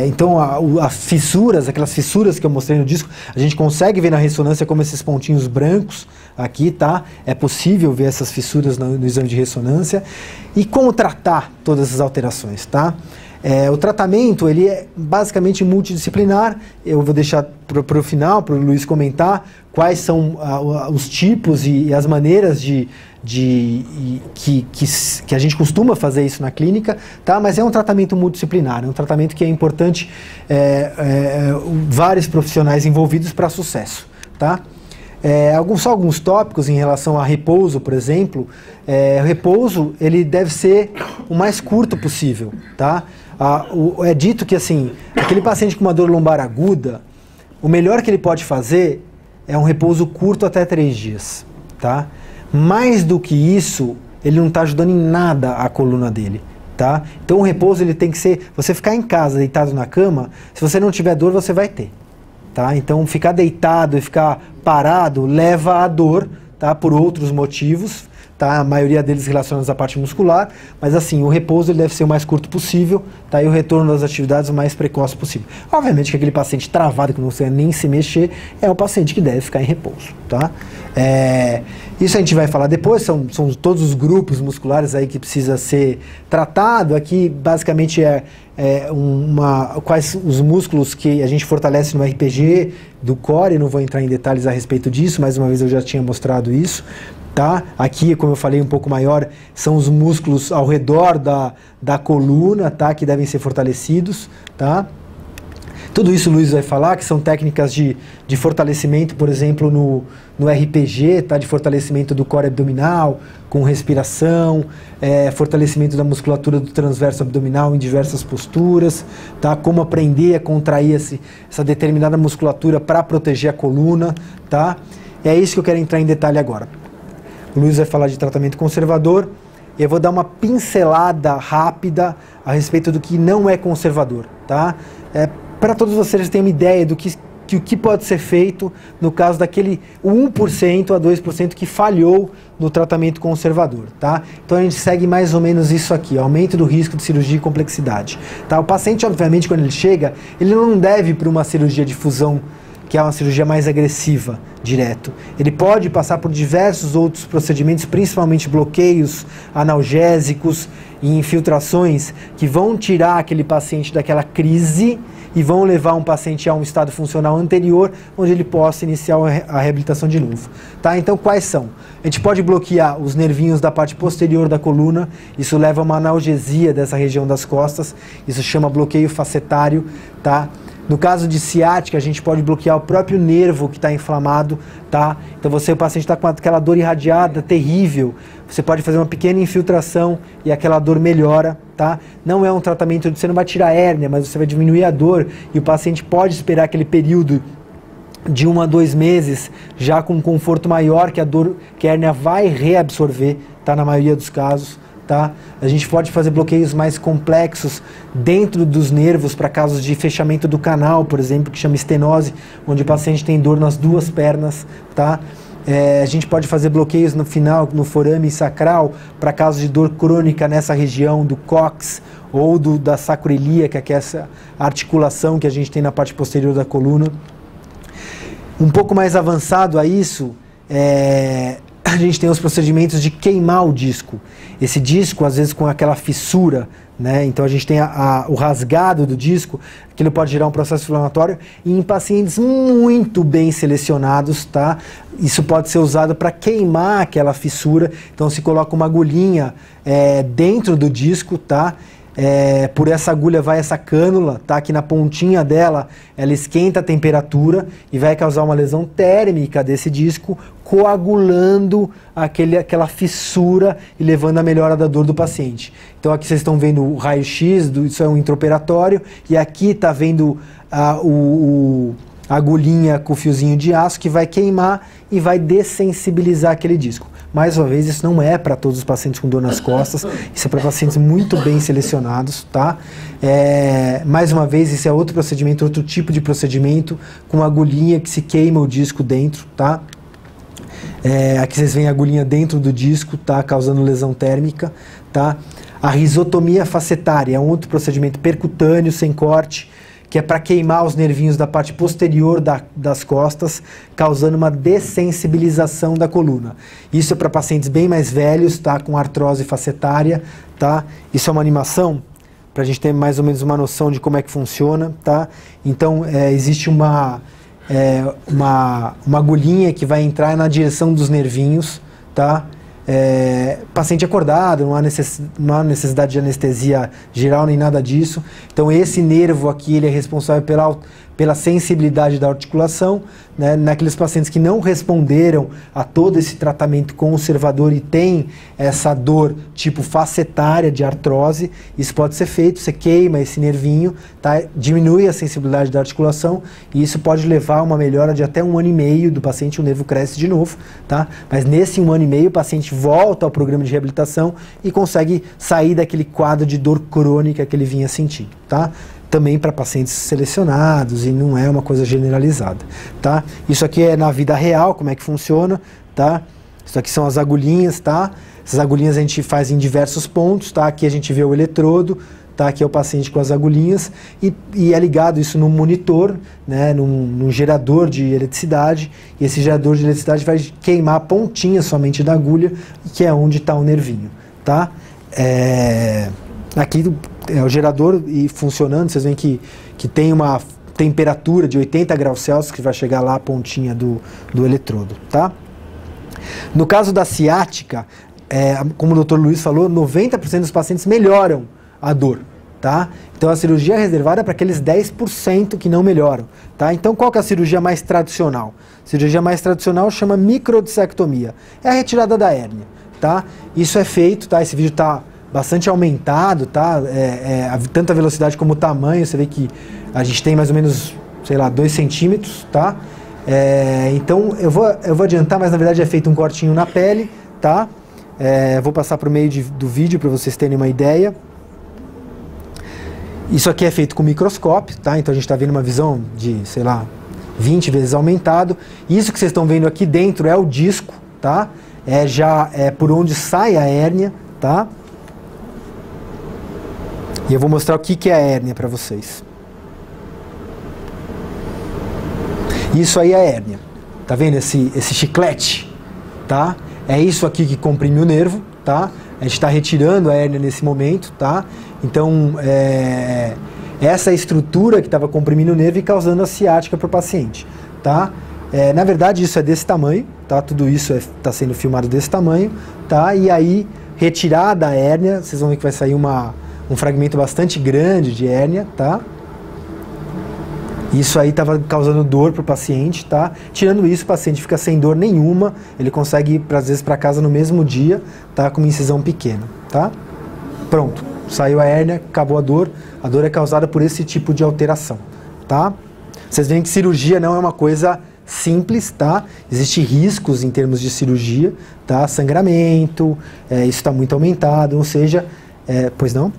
Então as fissuras, aquelas fissuras que eu mostrei no disco, a gente consegue ver na ressonância como esses pontinhos brancos aqui, tá? É possível ver essas fissuras no exame de ressonância. E como tratar todas essas alterações, tá? O tratamento, ele é basicamente multidisciplinar. Eu vou deixar para o final, para o Luiz comentar quais são os tipos e as maneiras que a gente costuma fazer isso na clínica, tá? Mas é um tratamento multidisciplinar, é um tratamento que é importante vários profissionais envolvidos para sucesso, tá? Só alguns tópicos em relação a repouso, por exemplo. O repouso, ele deve ser o mais curto possível, tá? É dito que, assim, aquele paciente com uma dor lombar aguda, o melhor que ele pode fazer é um repouso curto até 3 dias, tá? Mais do que isso, ele não está ajudando em nada a coluna dele, tá? Então o repouso, ele tem que ser, você ficar em casa, deitado na cama, se você não tiver dor, você vai ter, tá? Então ficar deitado e ficar parado leva à dor, tá? Por outros motivos, tá? A maioria deles relacionados à parte muscular, mas assim, o repouso, ele deve ser o mais curto possível, tá? E o retorno das atividades o mais precoce possível. Obviamente que aquele paciente travado, que não consegue nem se mexer, é o paciente que deve ficar em repouso, tá? Isso a gente vai falar depois, são todos os grupos musculares aí que precisa ser tratado. Aqui basicamente quais os músculos que a gente fortalece no RPG do core. Não vou entrar em detalhes a respeito disso, mais uma vez eu já tinha mostrado isso, tá? Aqui, como eu falei, um pouco maior, são os músculos ao redor da coluna, tá? Que devem ser fortalecidos, tá? Tudo isso o Luiz vai falar, que são técnicas de fortalecimento, por exemplo, no RPG, tá? De fortalecimento do core abdominal, com respiração, fortalecimento da musculatura do transverso abdominal em diversas posturas, tá? Como aprender a contrair essa determinada musculatura para proteger a coluna, tá? É isso que eu quero entrar em detalhe agora. O Luiz vai falar de tratamento conservador, e eu vou dar uma pincelada rápida a respeito do que não é conservador, tá? Para todos vocês terem uma ideia do que pode ser feito no caso daquele 1% a 2% que falhou no tratamento conservador, tá? Então a gente segue mais ou menos isso aqui, aumento do risco de cirurgia e complexidade, tá? O paciente, obviamente, quando ele chega, ele não deve ir para uma cirurgia de fusão, que é uma cirurgia mais agressiva, direto. Ele pode passar por diversos outros procedimentos, principalmente bloqueios analgésicos e infiltrações, que vão tirar aquele paciente daquela crise e vão levar um paciente a um estado funcional anterior, onde ele possa iniciar a reabilitação de novo. Tá? Então, quais são? A gente pode bloquear os nervinhos da parte posterior da coluna, isso leva a uma analgesia dessa região das costas, isso chama bloqueio facetário, tá? No caso de ciática, a gente pode bloquear o próprio nervo que está inflamado, tá? Então o paciente está com aquela dor irradiada, terrível, você pode fazer uma pequena infiltração e aquela dor melhora, tá? Não é um tratamento, você não vai tirar a hérnia, mas você vai diminuir a dor e o paciente pode esperar aquele período de 1 a 2 meses, já com um conforto maior, que a hérnia vai reabsorver, tá? Na maioria dos casos. Tá? A gente pode fazer bloqueios mais complexos dentro dos nervos para casos de fechamento do canal, por exemplo, que chama estenose, onde o paciente tem dor nas 2 pernas, tá? A gente pode fazer bloqueios no final, no forame sacral, para casos de dor crônica nessa região do cóccix ou da sacroiliaca, que é essa articulação que a gente tem na parte posterior da coluna. Um pouco mais avançado a isso, a gente tem os procedimentos de queimar o disco. Esse disco, às vezes, com aquela fissura, né? Então a gente tem o rasgado do disco, aquilo pode gerar um processo inflamatório, e em pacientes muito bem selecionados, tá? Isso pode ser usado para queimar aquela fissura. Então se coloca uma agulhinha dentro do disco, tá? por essa agulha vai essa cânula, tá? Que na pontinha dela ela esquenta a temperatura e vai causar uma lesão térmica desse disco, coagulando aquela fissura e levando à melhora da dor do paciente. Então aqui vocês estão vendo o raio-x, isso é um intraoperatório, e aqui está vendo a agulhinha com o fiozinho de aço que vai queimar e vai dessensibilizar aquele disco. Mais uma vez, isso não é para todos os pacientes com dor nas costas, isso é para pacientes muito bem selecionados, tá? Mais uma vez, isso é outro procedimento, outro tipo de procedimento, com uma agulhinha que se queima o disco dentro, tá? Aqui vocês veem a agulhinha dentro do disco, tá? Causando lesão térmica, tá? A risotomia facetária é um outro procedimento percutâneo, sem corte, que é para queimar os nervinhos da parte posterior das costas, causando uma dessensibilização da coluna. Isso é para pacientes bem mais velhos, tá? Com artrose facetária, tá? Isso é uma animação, para a gente ter mais ou menos uma noção de como é que funciona, tá? Então, existe uma agulhinha que vai entrar na direção dos nervinhos, tá? Paciente acordado, não há necessidade de anestesia geral nem nada disso. Então esse nervo aqui ele é responsável pela sensibilidade da articulação, né? Naqueles pacientes que não responderam a todo esse tratamento conservador e tem essa dor tipo facetária de artrose, isso pode ser feito, você queima esse nervinho, tá? Diminui a sensibilidade da articulação e isso pode levar a uma melhora de até 1 ano e meio do paciente, o nervo cresce de novo, tá? Mas nesse 1 ano e meio o paciente volta ao programa de reabilitação e consegue sair daquele quadro de dor crônica que ele vinha sentindo, tá? Também para pacientes selecionados e não é uma coisa generalizada, tá? Isso aqui é na vida real, como é que funciona, tá? Isso aqui são as agulhinhas, tá? Essas agulhinhas a gente faz em diversos pontos, tá? Aqui a gente vê o eletrodo, tá? Aqui é o paciente com as agulhinhas e é ligado isso num monitor, né? Num gerador de eletricidade, e esse gerador de eletricidade vai queimar a pontinha somente da agulha, que é onde está o nervinho, tá? Aqui é o gerador e funcionando, vocês veem que tem uma temperatura de 80 graus Celsius que vai chegar lá a pontinha do eletrodo, tá? No caso da ciática, como o Dr. Luiz falou, 90% dos pacientes melhoram a dor, tá? Então a cirurgia é reservada para aqueles 10% que não melhoram, tá? Então qual que é a cirurgia mais tradicional? A cirurgia mais tradicional chama microdissectomia, é a retirada da hérnia, tá? Isso é feito, tá? Esse vídeo está bastante aumentado, tá? Tanto a velocidade como o tamanho, você vê que a gente tem mais ou menos, sei lá, 2 centímetros, tá? Então eu vou adiantar, mas na verdade é feito um cortinho na pele, tá? Vou passar para o meio do vídeo para vocês terem uma ideia. Isso aqui é feito com microscópio, tá? Então a gente está vendo uma visão de, sei lá, 20 vezes aumentado. Isso que vocês estão vendo aqui dentro é o disco, tá? Já por onde sai a hérnia, tá? E eu vou mostrar o que é a hérnia para vocês. Isso aí é a hérnia. Tá vendo esse chiclete? Tá? É isso aqui que comprime o nervo, tá? A gente está retirando a hérnia nesse momento, tá? Então, essa estrutura que estava comprimindo o nervo e causando a ciática para o paciente, tá? Na verdade, isso é desse tamanho, tá? Tudo isso está sendo filmado desse tamanho, tá? E aí, retirada a hérnia, vocês vão ver que vai sair um fragmento bastante grande de hérnia, tá? Isso aí estava causando dor para o paciente, tá? Tirando isso, o paciente fica sem dor nenhuma, ele consegue ir, às vezes, para casa no mesmo dia, tá? Com uma incisão pequena, tá? Pronto, saiu a hérnia, acabou a dor é causada por esse tipo de alteração, tá? Vocês veem que cirurgia não é uma coisa simples, tá? Existem riscos em termos de cirurgia, tá? Sangramento, isso está muito aumentado, ou seja, pois não?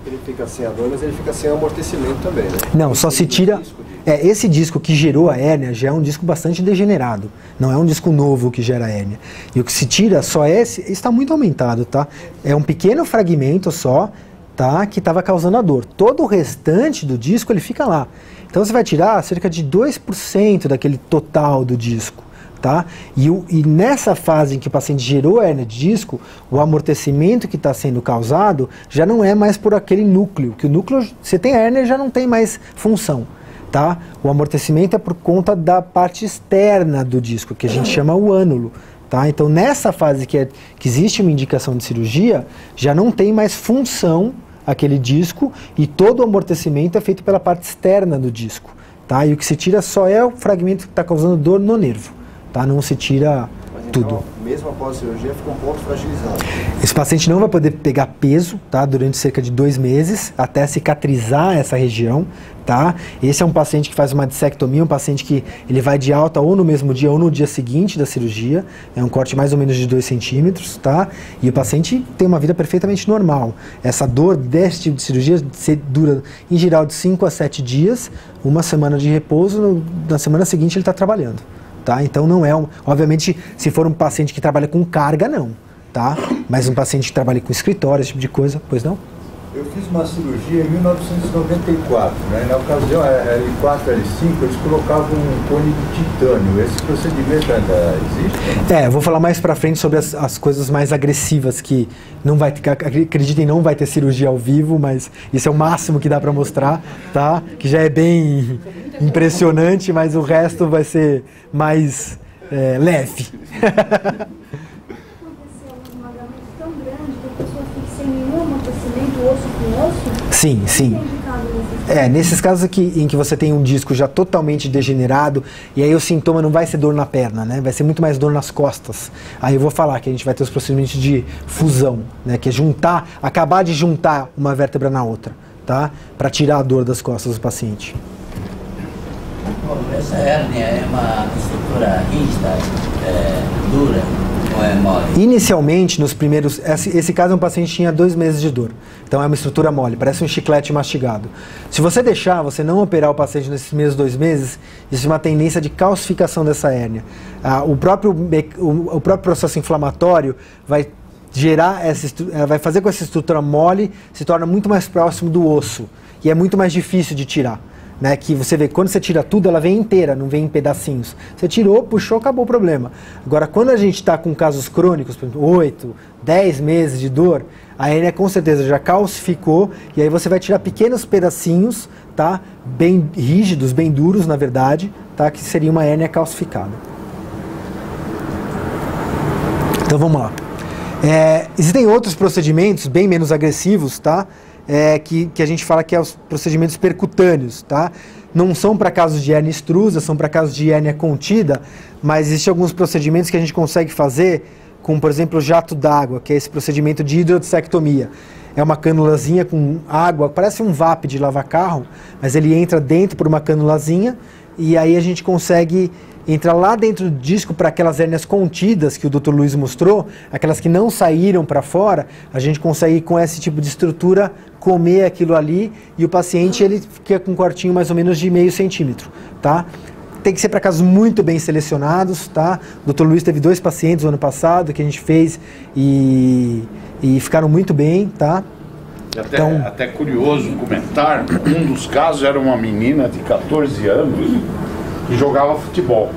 Ele fica sem a dor, mas ele fica sem amortecimento também, né? Não, só se tira... esse disco que gerou a hérnia já é um disco bastante degenerado. Não é um disco novo que gera a hérnia. E o que se tira só está muito aumentado, tá? É um pequeno fragmento só, tá? Que estava causando a dor. Todo o restante do disco, ele fica lá. Então você vai tirar cerca de 2% daquele total do disco. Tá? E nessa fase em que o paciente gerou a hérnia de disco, o amortecimento que está sendo causado já não é mais por aquele núcleo, que o núcleo, você tem a hérnia, já não tem mais função, tá? O amortecimento é por conta da parte externa do disco, que a gente chama o ânulo, tá? Então nessa fase que existe uma indicação de cirurgia, já não tem mais função aquele disco e todo o amortecimento é feito pela parte externa do disco, tá? E o que se tira só é o fragmento que está causando dor no nervo, tá? Não se tira tudo. Então, mesmo após a cirurgia, fica um ponto fragilizado. Esse paciente não vai poder pegar peso, tá? Durante cerca de 2 meses, até cicatrizar essa região, tá? Esse é um paciente que faz uma dissectomia, um paciente que ele vai de alta ou no mesmo dia ou no dia seguinte da cirurgia, é um corte mais ou menos de 2 centímetros, tá? E o paciente tem uma vida perfeitamente normal. Essa dor desse tipo de cirurgia dura, em geral, de 5 a 7 dias, uma semana de repouso, na semana seguinte ele está trabalhando. Tá? Então não é obviamente, se for um paciente que trabalha com carga, não, tá? Mas um paciente que trabalha com escritório, esse tipo de coisa, pois não? Eu fiz uma cirurgia em 1994, né? Na ocasião, L4, L5, eles colocavam um cone de titânio. Esse procedimento ainda existe? Eu vou falar mais pra frente sobre as coisas mais agressivas que não vai ter, acreditem, não vai ter cirurgia ao vivo, mas isso é o máximo que dá pra mostrar, tá? Que já é bem impressionante, mas o resto vai ser mais leve. Osso com osso? Sim, sim. Nesses casos aqui, em que você tem um disco já totalmente degenerado, e aí o sintoma não vai ser dor na perna, né? Vai ser muito mais dor nas costas. Aí eu vou falar que a gente vai ter os procedimentos de fusão, né? Que é acabar de juntar uma vértebra na outra, tá? Para tirar a dor das costas do paciente. Essa hérnia é uma estrutura rígida, dura? É mole? Inicialmente, nos primeiros... Esse caso, um paciente tinha 2 meses de dor. Então é uma estrutura mole, parece um chiclete mastigado. Se você deixar, você não operar o paciente nesses primeiros 2 meses, existe uma tendência de calcificação dessa hérnia. O próprio processo inflamatório vai vai fazer com que essa estrutura mole se torne muito mais próximo do osso. E é muito mais difícil de tirar. Né, que você vê, quando você tira tudo, ela vem inteira, não vem em pedacinhos. Você tirou, puxou, acabou o problema. Agora, quando a gente está com casos crônicos, por exemplo, 8, 10 meses de dor, a hérnia com certeza já calcificou, e aí você vai tirar pequenos pedacinhos, tá, bem rígidos, bem duros, na verdade, tá, que seria uma hérnia calcificada. Então vamos lá. Existem outros procedimentos bem menos agressivos, tá? Que a gente fala que é os procedimentos percutâneos, tá? Não são para casos de hérnia extrusa, são para casos de hérnia contida, mas existem alguns procedimentos que a gente consegue fazer, como por exemplo o jato d'água, que é esse procedimento de hidrodissectomia. É uma canulazinha com água, parece um VAP de lavar carro, mas ele entra dentro por uma canulazinha e aí a gente consegue entrar lá dentro do disco para aquelas hérnias contidas que o Dr. Luiz mostrou, aquelas que não saíram para fora, a gente consegue com esse tipo de estrutura comer aquilo ali e o paciente ele fica com um cortinho mais ou menos de 0,5 centímetro, tá? Tem que ser para casos muito bem selecionados, tá? O Dr. Luiz teve 2 pacientes no ano passado que a gente fez e ficaram muito bem, tá? Até curioso comentar, um dos casos era uma menina de 14 anos que jogava futebol.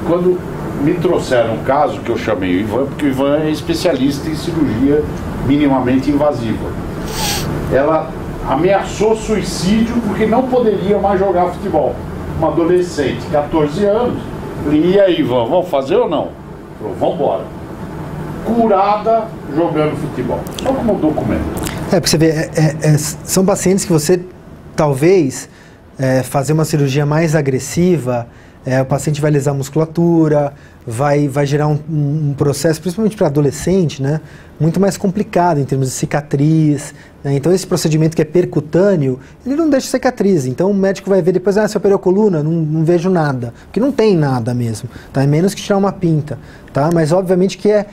Quando me trouxeram um caso, que eu chamei o Ivan, porque o Ivan é especialista em cirurgia minimamente invasiva. Ela ameaçou suicídio porque não poderia mais jogar futebol. Uma adolescente, 14 anos. Falei, e aí, Ivan, vamos fazer ou não? Falou, vamos embora. Curada jogando futebol. Só como documento. Porque você vê, são pacientes que você talvez fazer uma cirurgia mais agressiva, o paciente vai lesar a musculatura, vai gerar um processo, principalmente para adolescente, né, muito mais complicado em termos de cicatriz, né? Então esse procedimento que é percutâneo, ele não deixa cicatriz, então o médico vai ver depois, se operou a coluna, não vejo nada, porque não tem nada mesmo, tá? É menos que tirar uma pinta, tá? Mas obviamente que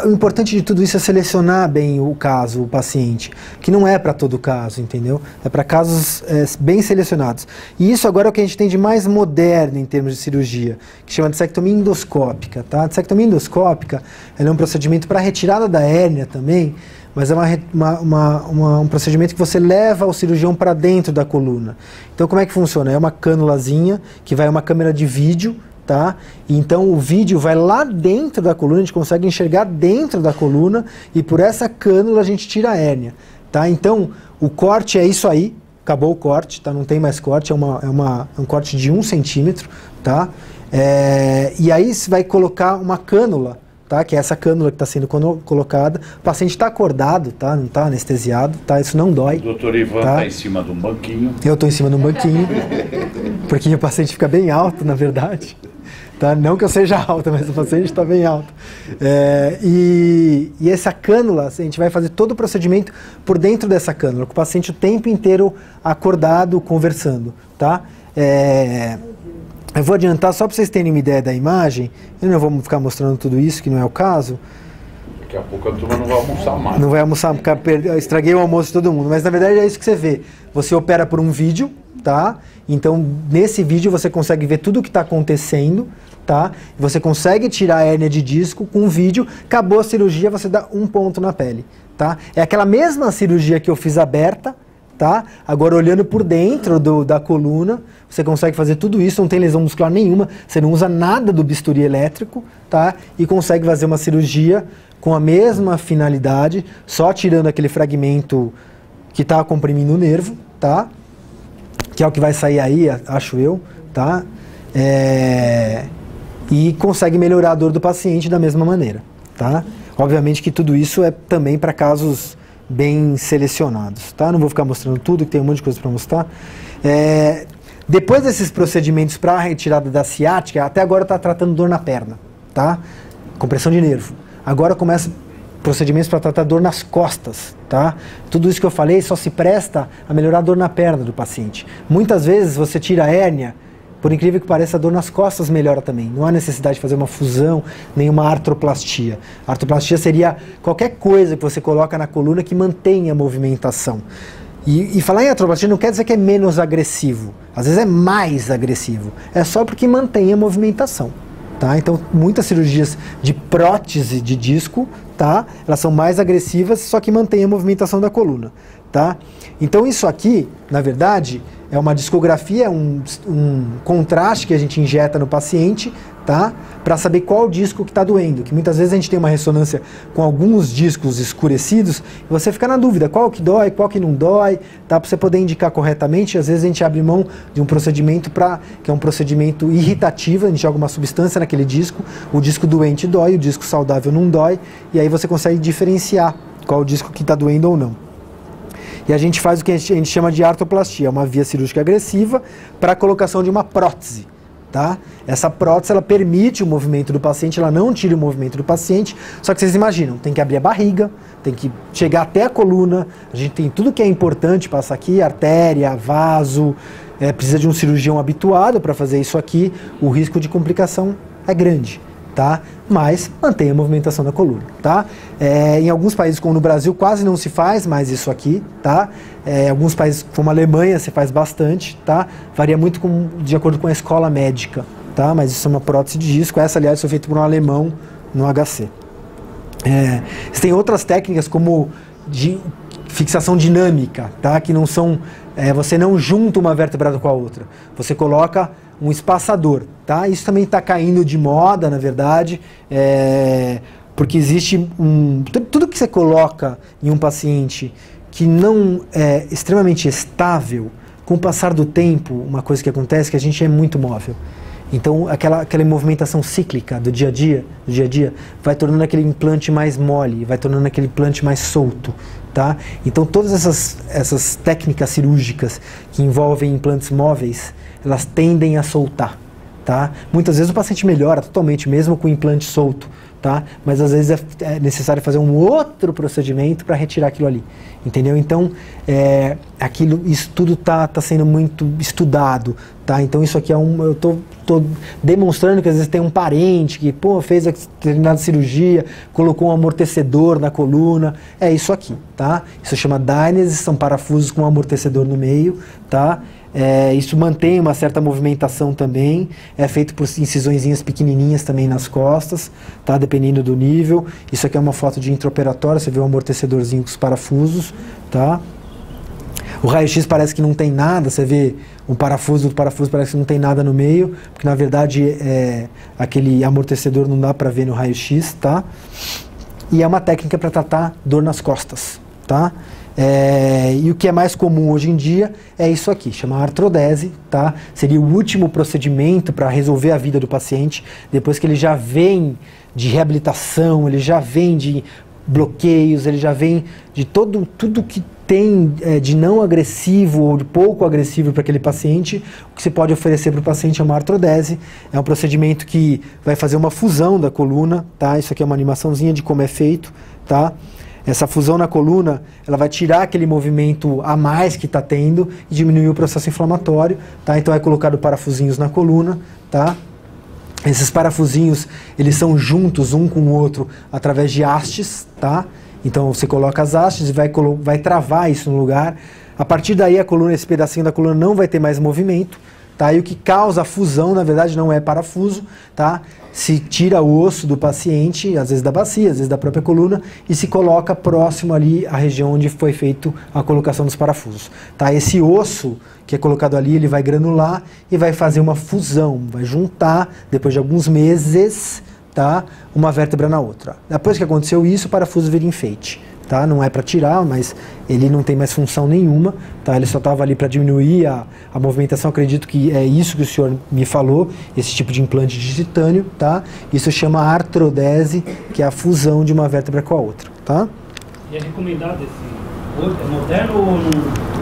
o importante de tudo isso é selecionar bem o caso, o paciente, que não é para todo caso, entendeu? É para casos bem selecionados. E isso agora é o que a gente tem de mais moderno em termos de cirurgia, que chama de dissectomia endoscópica, tá? A dissectomia endoscópica ela é um procedimento para retirada da hérnia também, mas é um procedimento que você leva o cirurgião para dentro da coluna. Então como é que funciona? É uma canulazinha que vai uma câmera de vídeo, tá? Então o vídeo vai lá dentro da coluna, a gente consegue enxergar dentro da coluna e por essa cânula a gente tira a hérnia, tá? Então o corte é isso aí, acabou o corte, tá? Não tem mais corte, é um corte de 1 centímetro, tá? E aí você vai colocar uma cânula, tá? Que é essa cânula que está sendo colocada. O paciente está acordado, tá? Não está anestesiado, tá? Isso não dói. O doutor Ivan está em cima de um banquinho. Eu estou em cima de um banquinho, porque o paciente fica bem alto, na verdade. Tá? Não que eu seja alto, mas o paciente está bem alto. E essa cânula, a gente vai fazer todo o procedimento por dentro dessa cânula, com o paciente o tempo inteiro acordado, conversando, tá? Eu vou adiantar só para vocês terem uma ideia da imagem. Eu não vou ficar mostrando tudo isso, que não é o caso. Daqui a pouco a turma não vai almoçar mais. Não vai almoçar, porque eu estraguei o almoço de todo mundo. Mas na verdade é isso que você vê. Você opera por um vídeo, tá? Então nesse vídeo você consegue ver tudo o que está acontecendo, tá? Você consegue tirar a hérnia de disco com um vídeo. Acabou a cirurgia, você dá um ponto na pele, tá? É aquela mesma cirurgia que eu fiz aberta, tá? Agora olhando por dentro da coluna, você consegue fazer tudo isso, não tem lesão muscular nenhuma, você não usa nada do bisturi elétrico, tá? E consegue fazer uma cirurgia com a mesma finalidade, só tirando aquele fragmento que está comprimindo o nervo, tá? Que é o que vai sair aí, acho eu, tá? E consegue melhorar a dor do paciente da mesma maneira, tá? Obviamente que tudo isso é também para casos bem selecionados, tá? Não vou ficar mostrando tudo, que tem um monte de coisa para mostrar. Depois desses procedimentos para a retirada da ciática, até agora está tratando dor na perna, tá? Compressão de nervo. Agora começa procedimentos para tratar dor nas costas, tá? Tudo isso que eu falei só se presta a melhorar a dor na perna do paciente. Muitas vezes você tira a hérnia, por incrível que pareça, a dor nas costas melhora também. Não há necessidade de fazer uma fusão, nem uma artroplastia. A artroplastia seria qualquer coisa que você coloca na coluna que mantenha a movimentação. E falar em artroplastia não quer dizer que é menos agressivo. Às vezes é mais agressivo. É só porque mantém a movimentação. Tá? Então, muitas cirurgias de prótese de disco, tá? Elas são mais agressivas, só que mantém a movimentação da coluna. Tá? Então, isso aqui, na verdade, é uma discografia, é um contraste que a gente injeta no paciente, tá? Para saber qual disco que está doendo. Que muitas vezes a gente tem uma ressonância com alguns discos escurecidos e você fica na dúvida qual que dói, qual que não dói, tá? Para você poder indicar corretamente. Às vezes a gente abre mão de um procedimento que é um procedimento irritativo, a gente joga uma substância naquele disco, o disco doente dói, o disco saudável não dói, e aí você consegue diferenciar qual o disco que está doendo ou não. E a gente faz o que a gente chama de artroplastia, uma via cirúrgica agressiva para a colocação de uma prótese. Tá? Essa prótese ela permite o movimento do paciente, ela não tira o movimento do paciente, só que vocês imaginam, tem que abrir a barriga, tem que chegar até a coluna, a gente tem tudo que é importante passar aqui, artéria, vaso, precisa de um cirurgião habituado para fazer isso aqui, o risco de complicação é grande. Tá? Mas mantém a movimentação da coluna, tá? Em alguns países, como no Brasil, quase não se faz mais isso aqui, tá? Em alguns países, como a Alemanha, se faz bastante, tá? Varia muito de acordo com a escola médica, tá? Mas isso é uma prótese de disco. Essa, aliás, foi feita por um alemão no HC. Tem outras técnicas como de fixação dinâmica, tá? Que não são... você não junta uma vértebra com a outra. Você coloca um espaçador, tá? Isso também está caindo de moda, na verdade, porque existe tudo que você coloca em um paciente que não é extremamente estável, com o passar do tempo, uma coisa que acontece é que a gente é muito móvel. Então, aquela movimentação cíclica do dia a dia, vai tornando aquele implante mais mole, vai tornando aquele implante mais solto, tá? Então, todas essas técnicas cirúrgicas que envolvem implantes móveis, elas tendem a soltar, tá? Muitas vezes o paciente melhora totalmente, mesmo com o implante solto, tá? Mas às vezes é necessário fazer um outro procedimento para retirar aquilo ali, entendeu? Então, isso tudo tá sendo muito estudado, tá? Então isso aqui eu tô demonstrando que às vezes tem um parente que, fez a determinada cirurgia, colocou um amortecedor na coluna, é isso aqui, tá? Isso chama dynesis, são parafusos com um amortecedor no meio, tá? Isso mantém uma certa movimentação também, é feito por incisõezinhas pequenininhas também nas costas, tá? Dependendo do nível. Isso aqui é uma foto de intraoperatória, você vê um amortecedorzinho com os parafusos, tá? O raio-x parece que não tem nada, você vê um parafuso, parece que não tem nada no meio, porque na verdade aquele amortecedor não dá para ver no raio-x, tá? E é uma técnica para tratar dor nas costas, tá? E o que é mais comum hoje em dia é isso aqui, chama artrodese, tá? Seria o último procedimento para resolver a vida do paciente, depois que ele já vem de reabilitação, ele já vem de bloqueios, ele já vem de tudo que tem de não agressivo ou de pouco agressivo para aquele paciente. O que se pode oferecer para o paciente é uma artrodese. É um procedimento que vai fazer uma fusão da coluna, tá? Isso aqui é uma animaçãozinha de como é feito, tá? Essa fusão na coluna, ela vai tirar aquele movimento a mais que está tendo e diminuir o processo inflamatório, tá? Então é colocado parafusinhos na coluna, tá? Esses parafusinhos, eles são juntos um com o outro através de hastes, tá? Então você coloca as hastes e vai travar isso no lugar. A partir daí a coluna, esse pedacinho da coluna não vai ter mais movimento, tá? E o que causa a fusão, na verdade, não é parafuso, tá? Se tira o osso do paciente, às vezes da bacia, às vezes da própria coluna, e se coloca próximo ali à região onde foi feita a colocação dos parafusos, tá? Esse osso que é colocado ali, ele vai granular e vai fazer uma fusão, vai juntar, depois de alguns meses, tá? Uma vértebra na outra. Depois que aconteceu isso, o parafuso vira enfeite, tá? Não é para tirar, mas ele não tem mais função nenhuma, tá? Ele só estava ali para diminuir a movimentação. Acredito que é isso que o senhor me falou, esse tipo de implante de titânio, tá? Isso chama artrodese, que é a fusão de uma vértebra com a outra, tá? E é recomendado esse moderno ou não?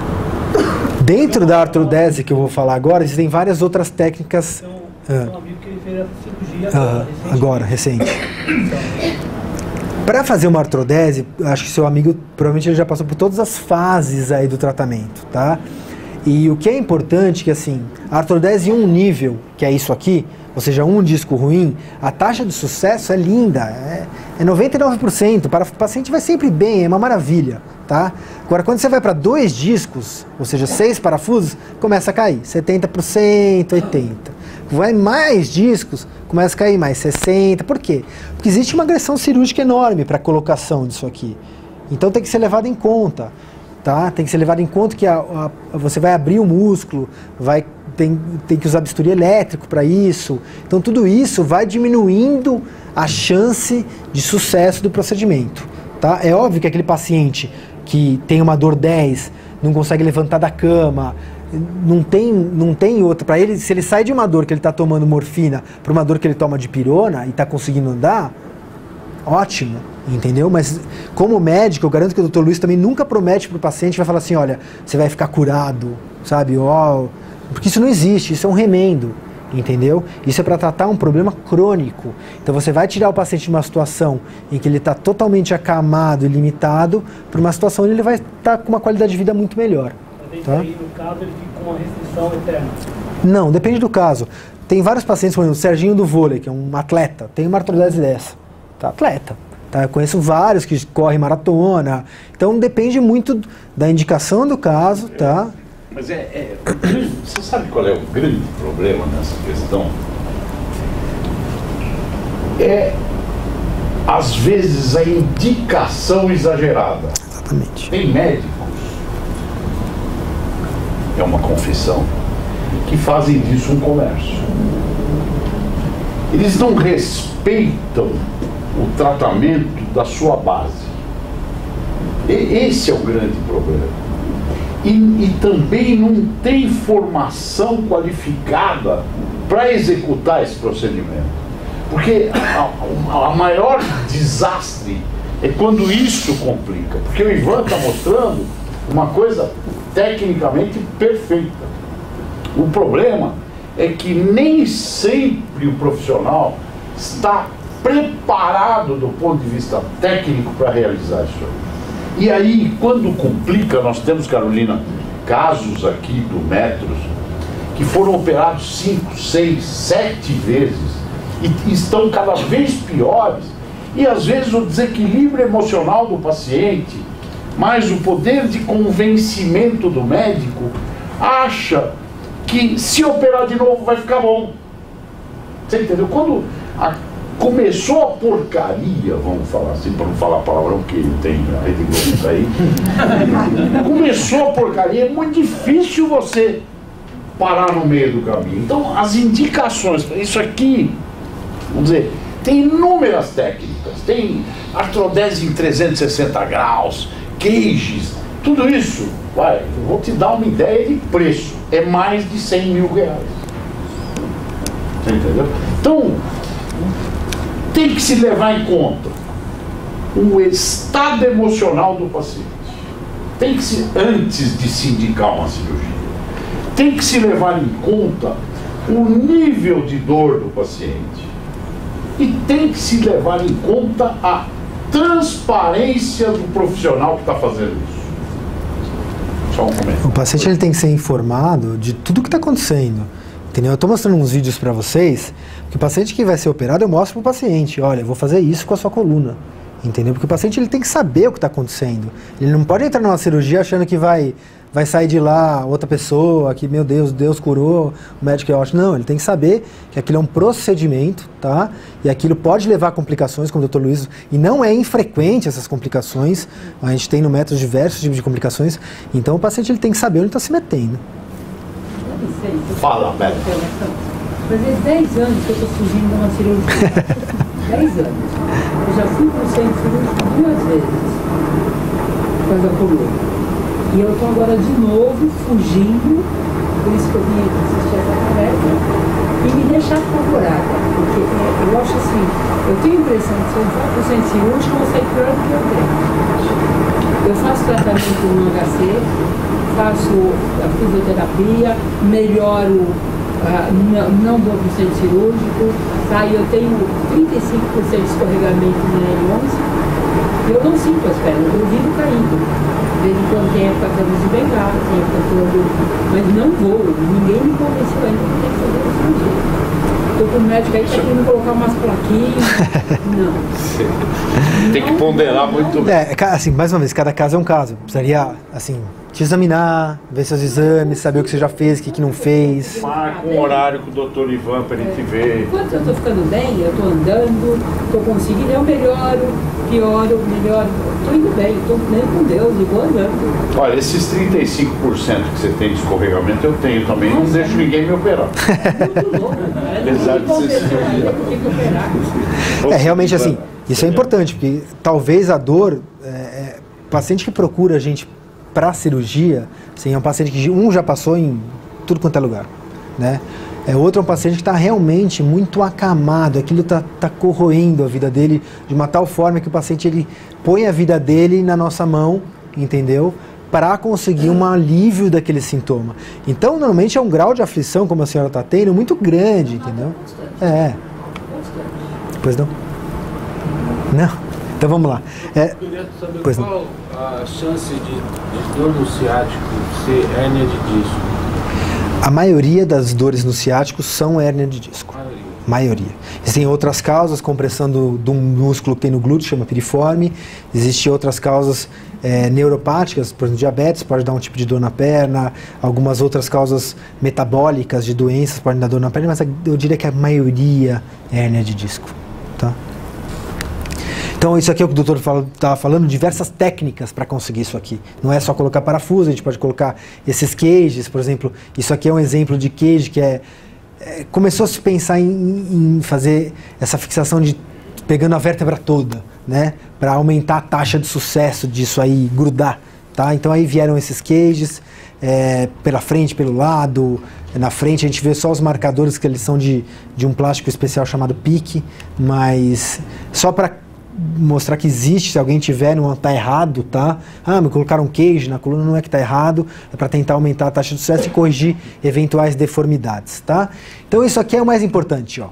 Dentro da artrodese que eu vou falar agora, existem várias outras técnicas. Então, um amigo que ele fez essa cirurgia agora, recente. Para fazer uma artrodese, acho que seu amigo provavelmente ele já passou por todas as fases aí do tratamento, tá? E o que é importante é que assim, a artrodese em um nível, que é isso aqui, ou seja, um disco ruim, a taxa de sucesso é linda, é 99%, para o paciente vai sempre bem, é uma maravilha, tá? Agora, quando você vai para 2 discos, ou seja, 6 parafusos, começa a cair, 70%, 80%. Vai mais discos, começa a cair mais 60%. Por quê? Porque existe uma agressão cirúrgica enorme para a colocação disso aqui. Então tem que ser levado em conta, tá? Tem que ser levado em conta que você vai abrir o músculo, tem que usar bisturi elétrico para isso. Então tudo isso vai diminuindo a chance de sucesso do procedimento, tá? É óbvio que aquele paciente que tem uma dor 10, não consegue levantar da cama, não tem outra. Para ele, se ele sai de uma dor que ele está tomando morfina para uma dor que ele toma de pirona e está conseguindo andar, ótimo, entendeu? Mas como médico, eu garanto que o Dr. Luiz também nunca promete para o paciente, vai falar assim, olha, você vai ficar curado, sabe? Porque isso não existe, isso é um remendo, entendeu? Isso é para tratar um problema crônico. Então você vai tirar o paciente de uma situação em que ele está totalmente acamado e limitado para uma situação onde ele vai estar com uma qualidade de vida muito melhor. Tá? Aí, no caso, ele fica com uma restrição eterna? Não, depende do caso. Tem vários pacientes, por exemplo, o Serginho do vôlei, que é um atleta, tem uma artrodese dessa. Tá? Atleta. Tá? Eu conheço vários que correm maratona. Então depende muito da indicação do caso, tá? Mas você sabe qual é o grande problema nessa questão? Às vezes, a indicação exagerada. Exatamente. Tem médicos, é uma confissão, que fazem disso um comércio. Eles não respeitam o tratamento da sua base. Esse é o grande problema. E também não tem formação qualificada para executar esse procedimento. Porque a maior desastre é quando isso complica. Porque o Ivan está mostrando uma coisa tecnicamente perfeita. O problema é que nem sempre o profissional está preparado do ponto de vista técnico para realizar isso. E aí, quando complica, nós temos, Carolina, casos aqui do Metros que foram operados 5, 6, 7 vezes e estão cada vez piores. E às vezes o desequilíbrio emocional do paciente, mas o poder de convencimento do médico, acha que se operar de novo vai ficar bom. Você entendeu? Quando começou a porcaria, vamos falar assim, para não falar palavrão que tem a Rede Globo aí, começou a porcaria, é muito difícil você parar no meio do caminho. Então as indicações, isso aqui, vamos dizer, tem inúmeras técnicas, tem artrodese em 360 graus, cages, Tudo isso, eu vou te dar uma ideia de preço, é mais de 100 mil reais. Você entendeu? Então, tem que se levar em conta o estado emocional do paciente. Tem que se, antes de se indicar uma cirurgia, tem que se levar em conta o nível de dor do paciente. E tem que se levar em conta a transparência do profissional que está fazendo isso. Só um comentário. O paciente ele tem que ser informado de tudo que está acontecendo. Entendeu? Eu estou mostrando uns vídeos para vocês, que o paciente que vai ser operado, eu mostro para o paciente, olha, eu vou fazer isso com a sua coluna. Entendeu? Porque o paciente ele tem que saber o que está acontecendo. Ele não pode entrar numa cirurgia achando que vai sair de lá outra pessoa, que, meu Deus, Deus curou, o médico é ótimo. Não, ele tem que saber que aquilo é um procedimento, tá? E aquilo pode levar a complicações, como o Dr. Luiz, e não é infrequente essas complicações. A gente tem no método diversos tipos de complicações. Então o paciente ele tem que saber onde está se metendo. Fala, Beto. Fazia 10 anos que eu estou fugindo de uma cirurgia. 10 anos. Eu já fui para o centro cirúrgico 2 vezes por causa da coluna. E eu estou agora de novo fugindo, por isso que eu vim assistir essa palestra, e me deixar apavorada. Porque eu acho assim, eu tenho a impressão que se eu for para o centro cirúrgico, eu vou sair pior do que eu tenho. Eu faço tratamento no HC, faço a fisioterapia, melhoro. Não vou para o centro cirúrgico, tá? Eu tenho 35% de escorregamento no L11 e eu não sinto as pernas, eu vivo caindo. De vez em quando tem época que eu uso bengala, tem época que eu uso, mas não vou, ninguém me convenceu ainda que tem que fazer a cirurgia. Estou com o médico aí que está querendo colocar umas plaquinhas. Não. Tem que ponderar muito bem. Assim, mais uma vez, cada caso é um caso. Precisaria, assim, te examinar, ver seus exames, saber o que você já fez, o que não fez. Marca um horário com o Dr. Ivan para ele te ver. Enquanto eu estou ficando bem, eu estou andando, estou conseguindo, eu melhoro, pioro, melhoro. Estou indo bem, estou com Deus e vou andando. Olha, esses 35% que você tem de escorregamento eu tenho também, não deixo ninguém me operar. Muito louco, né? Apesar de ser cirurgia. Realmente assim, isso é importante, porque talvez a dor, o paciente que procura a gente para cirurgia, assim, é um paciente que já passou em tudo quanto é lugar, né? Outro é um paciente que está realmente muito acamado, aquilo está corroendo a vida dele de uma tal forma que o paciente ele põe a vida dele na nossa mão, entendeu? Para conseguir um alívio daquele sintoma. Então, normalmente é um grau de aflição, como a senhora está tendo, muito grande, entendeu? Pois não? Não? Então vamos lá. Eu queria saber qual a chance de dor no ciático ser hérnia de disco. A maioria das dores no ciático são hérnia de disco. Maioria. Existem outras causas, compressão do músculo que tem no glúteo, chama piriforme. Existem outras causas neuropáticas, por exemplo, diabetes pode dar um tipo de dor na perna, algumas outras causas metabólicas de doenças podem dar dor na perna, mas eu diria que a maioria é hérnia de disco. Tá? Então isso aqui é o que o doutor estava falando, diversas técnicas para conseguir isso aqui. Não é só colocar parafuso, a gente pode colocar esses cages, por exemplo, isso aqui é um exemplo de cage que começou a se pensar em fazer essa fixação de pegando a vértebra toda, né, para aumentar a taxa de sucesso disso aí grudar, tá? Então aí vieram esses cages pela frente, pelo lado, na frente a gente vê só os marcadores que eles são de um plástico especial chamado PIC, mas só para mostrar que existe, se alguém tiver, não está errado, tá? Me colocaram um cage na coluna, não é que está errado, é para tentar aumentar a taxa de sucesso e corrigir eventuais deformidades, tá? Então isso aqui é o mais importante, ó.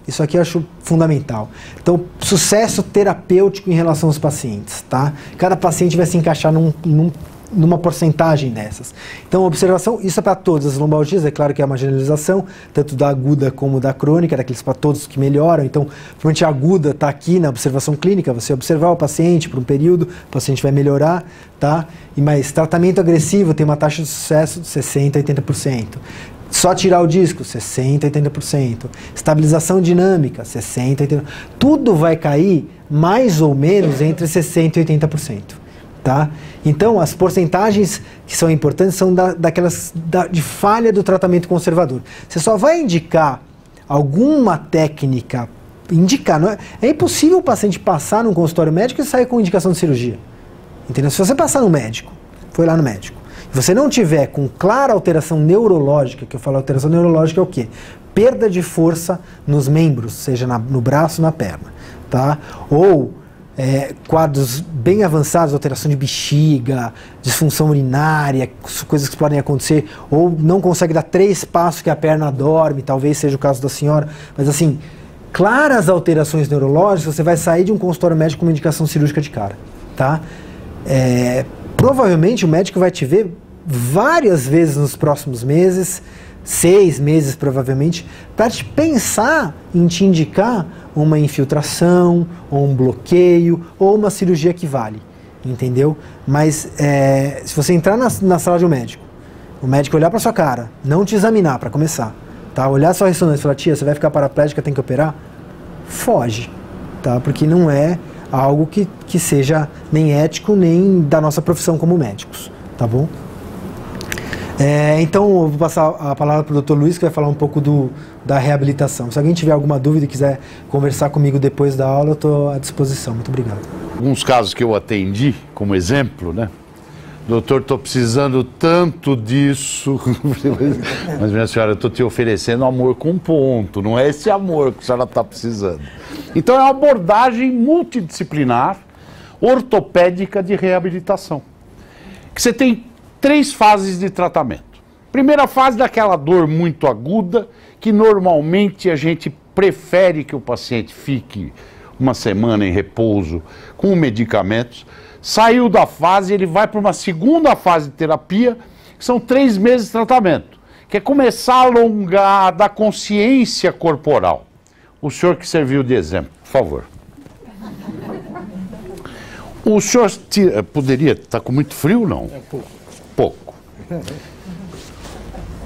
Isso aqui eu acho fundamental. Então, sucesso terapêutico em relação aos pacientes, tá? Cada paciente vai se encaixar numa porcentagem dessas. Então, observação, isso é para todas as lombalgias, é claro que é uma generalização, tanto da aguda como da crônica, daqueles para todos que melhoram. Então, provavelmente a aguda está aqui na observação clínica, você observar o paciente por um período, o paciente vai melhorar, tá? Mas tratamento agressivo tem uma taxa de sucesso de 60% a 80%. Só tirar o disco, 60% a 80%. Estabilização dinâmica, 60% a 80%. Tudo vai cair mais ou menos entre 60% e 80%. Tá? Então, as porcentagens que são importantes são de falha do tratamento conservador. Você só vai indicar alguma técnica, não é impossível o paciente passar num consultório médico e sair com indicação de cirurgia. Entendeu? Se você passar no médico, foi lá no médico, e você não tiver com clara alteração neurológica, que eu falo alteração neurológica é o quê? Perda de força nos membros, seja no braço, na perna, tá? Ou quadros bem avançados, alteração de bexiga, disfunção urinária, coisas que podem acontecer, ou não consegue dar 3 passos que a perna dorme, talvez seja o caso da senhora, mas assim, claras alterações neurológicas, você vai sair de um consultório médico com uma indicação cirúrgica de cara, tá? Provavelmente o médico vai te ver várias vezes nos próximos meses, 6 meses provavelmente, para te pensar em te indicar uma infiltração, ou um bloqueio, ou uma cirurgia que vale, entendeu? Mas se você entrar na sala de um médico, o médico olhar para sua cara, não te examinar para começar, tá? Olhar sua ressonância e falar, tia, você vai ficar paraplégica, tem que operar? Foge, tá? Porque não é algo que seja nem ético, nem da nossa profissão como médicos, tá bom? Então, eu vou passar a palavra para o Dr. Luiz, que vai falar um pouco da reabilitação. Se alguém tiver alguma dúvida e quiser conversar comigo depois da aula, eu estou à disposição. Muito obrigado. Alguns casos que eu atendi, como exemplo, né? Doutor, estou precisando tanto disso. Mas, minha senhora, eu estou te oferecendo amor com ponto. Não é esse amor que a senhora está precisando. Então, é uma abordagem multidisciplinar, ortopédica de reabilitação. Que você tem 3 fases de tratamento. Primeira fase daquela dor muito aguda, que normalmente a gente prefere que o paciente fique uma semana em repouso com medicamentos. Saiu da fase, ele vai para uma segunda fase de terapia, que são 3 meses de tratamento, que é começar a alongar da consciência corporal. O senhor que serviu de exemplo, por favor. O senhor poderia estar com muito frio, não? Pouco.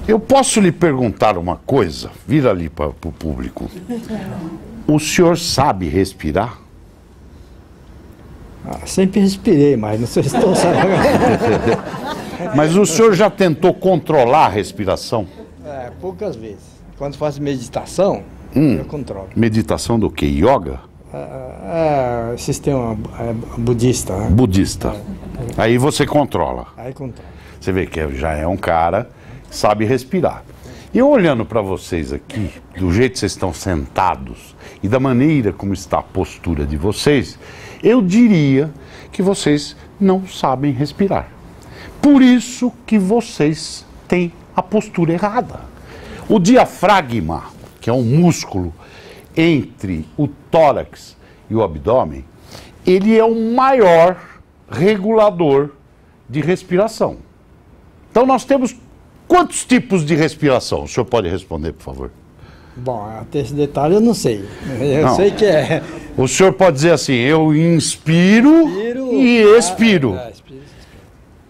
Eu posso lhe perguntar uma coisa? Vira ali para o público. O senhor sabe respirar? Sempre respirei, mas não sei se estou sabendo. Mas o senhor já tentou controlar a respiração? Poucas vezes. Quando faço meditação, eu controlo. Meditação do quê? Yoga? Sistema budista. Né? Budista. Aí você controla. Aí controla. Você vê que já é um cara que sabe respirar. E eu olhando para vocês aqui, do jeito que vocês estão sentados e da maneira como está a postura de vocês, eu diria que vocês não sabem respirar. Por isso que vocês têm a postura errada. O diafragma, que é um músculo entre o tórax e o abdômen, ele é o maior regulador de respiração. Então nós temos quantos tipos de respiração? O senhor pode responder, por favor? Bom, até esse detalhe eu não sei. Eu sei que é... O senhor pode dizer assim, eu inspiro e expiro.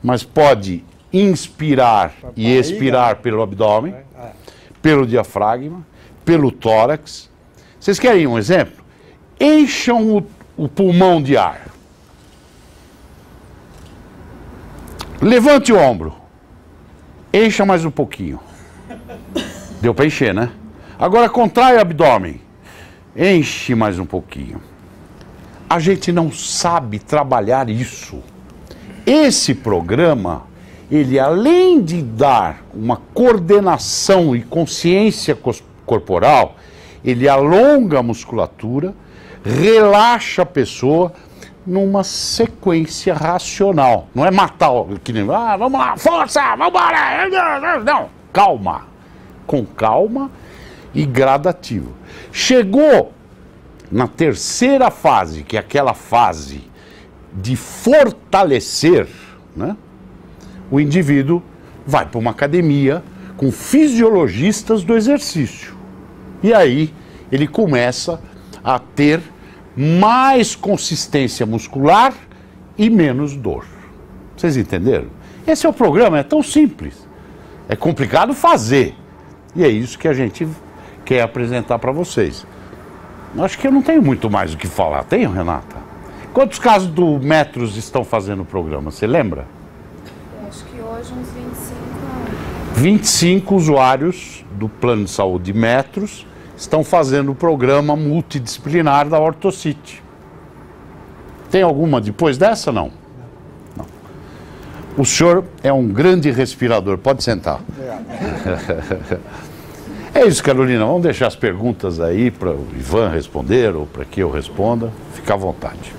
Mas pode inspirar e expirar pelo abdômen, pelo diafragma, pelo tórax. Vocês querem um exemplo? Encham o pulmão de ar. Levante o ombro. Encha mais um pouquinho. Deu para encher, né? Agora contrai o abdômen. Enche mais um pouquinho. A gente não sabe trabalhar isso. Esse programa, ele além de dar uma coordenação e consciência corporal, ele alonga a musculatura, relaxa a pessoa numa sequência racional. Não é matar, que nem, vamos lá, força, vamos embora. Não, calma. Com calma e gradativo. Chegou na terceira fase, que é aquela fase de fortalecer, né? O indivíduo vai para uma academia com fisiologistas do exercício. E aí ele começa a ter mais consistência muscular e menos dor. Vocês entenderam? Esse é o programa, é tão simples. É complicado fazer. E é isso que a gente quer apresentar para vocês. Acho que eu não tenho muito mais o que falar. Tenho, Renata? Quantos casos do Metros estão fazendo o programa? Você lembra? Acho que hoje uns 25. 25 usuários do Plano de Saúde Metros estão fazendo o programa multidisciplinar da OrtoCity. Tem alguma depois dessa, não? Não. O senhor é um grande respirador, pode sentar. É isso, Carolina, vamos deixar as perguntas aí para o Ivan responder ou para que eu responda. Fica à vontade.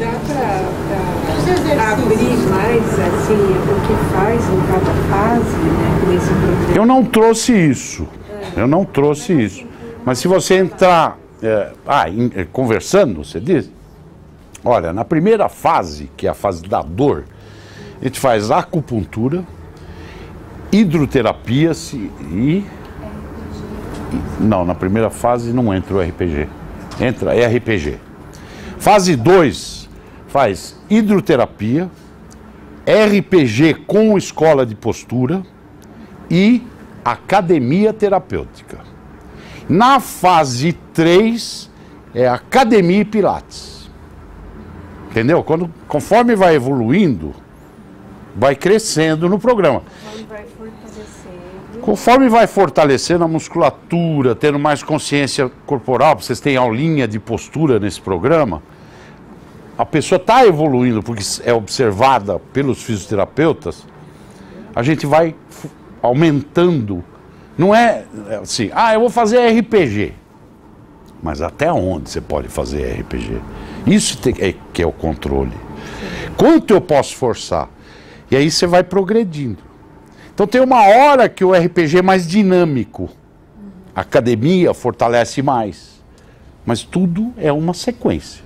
Dá para abrir mais assim o que faz em cada fase, né, nesse programa? Eu não trouxe isso. Eu não trouxe isso. Mas se você entrar conversando, você diz, olha, na primeira fase, que é a fase da dor, a gente faz acupuntura, hidroterapia não, na primeira fase não entra o RPG. Entra RPG. Fase 2 faz hidroterapia, RPG com escola de postura e academia terapêutica. Na fase 3 é academia e pilates. Entendeu? Conforme vai evoluindo, vai crescendo no programa. Conforme vai fortalecendo a musculatura, tendo mais consciência corporal, vocês têm aulinha de postura nesse programa, a pessoa está evoluindo, porque é observada pelos fisioterapeutas, a gente vai aumentando. Não é assim, eu vou fazer RPG. Mas até onde você pode fazer RPG? Isso que é o controle. Quanto eu posso forçar? E aí você vai progredindo. Então tem uma hora que o RPG é mais dinâmico. A academia fortalece mais. Mas tudo é uma sequência.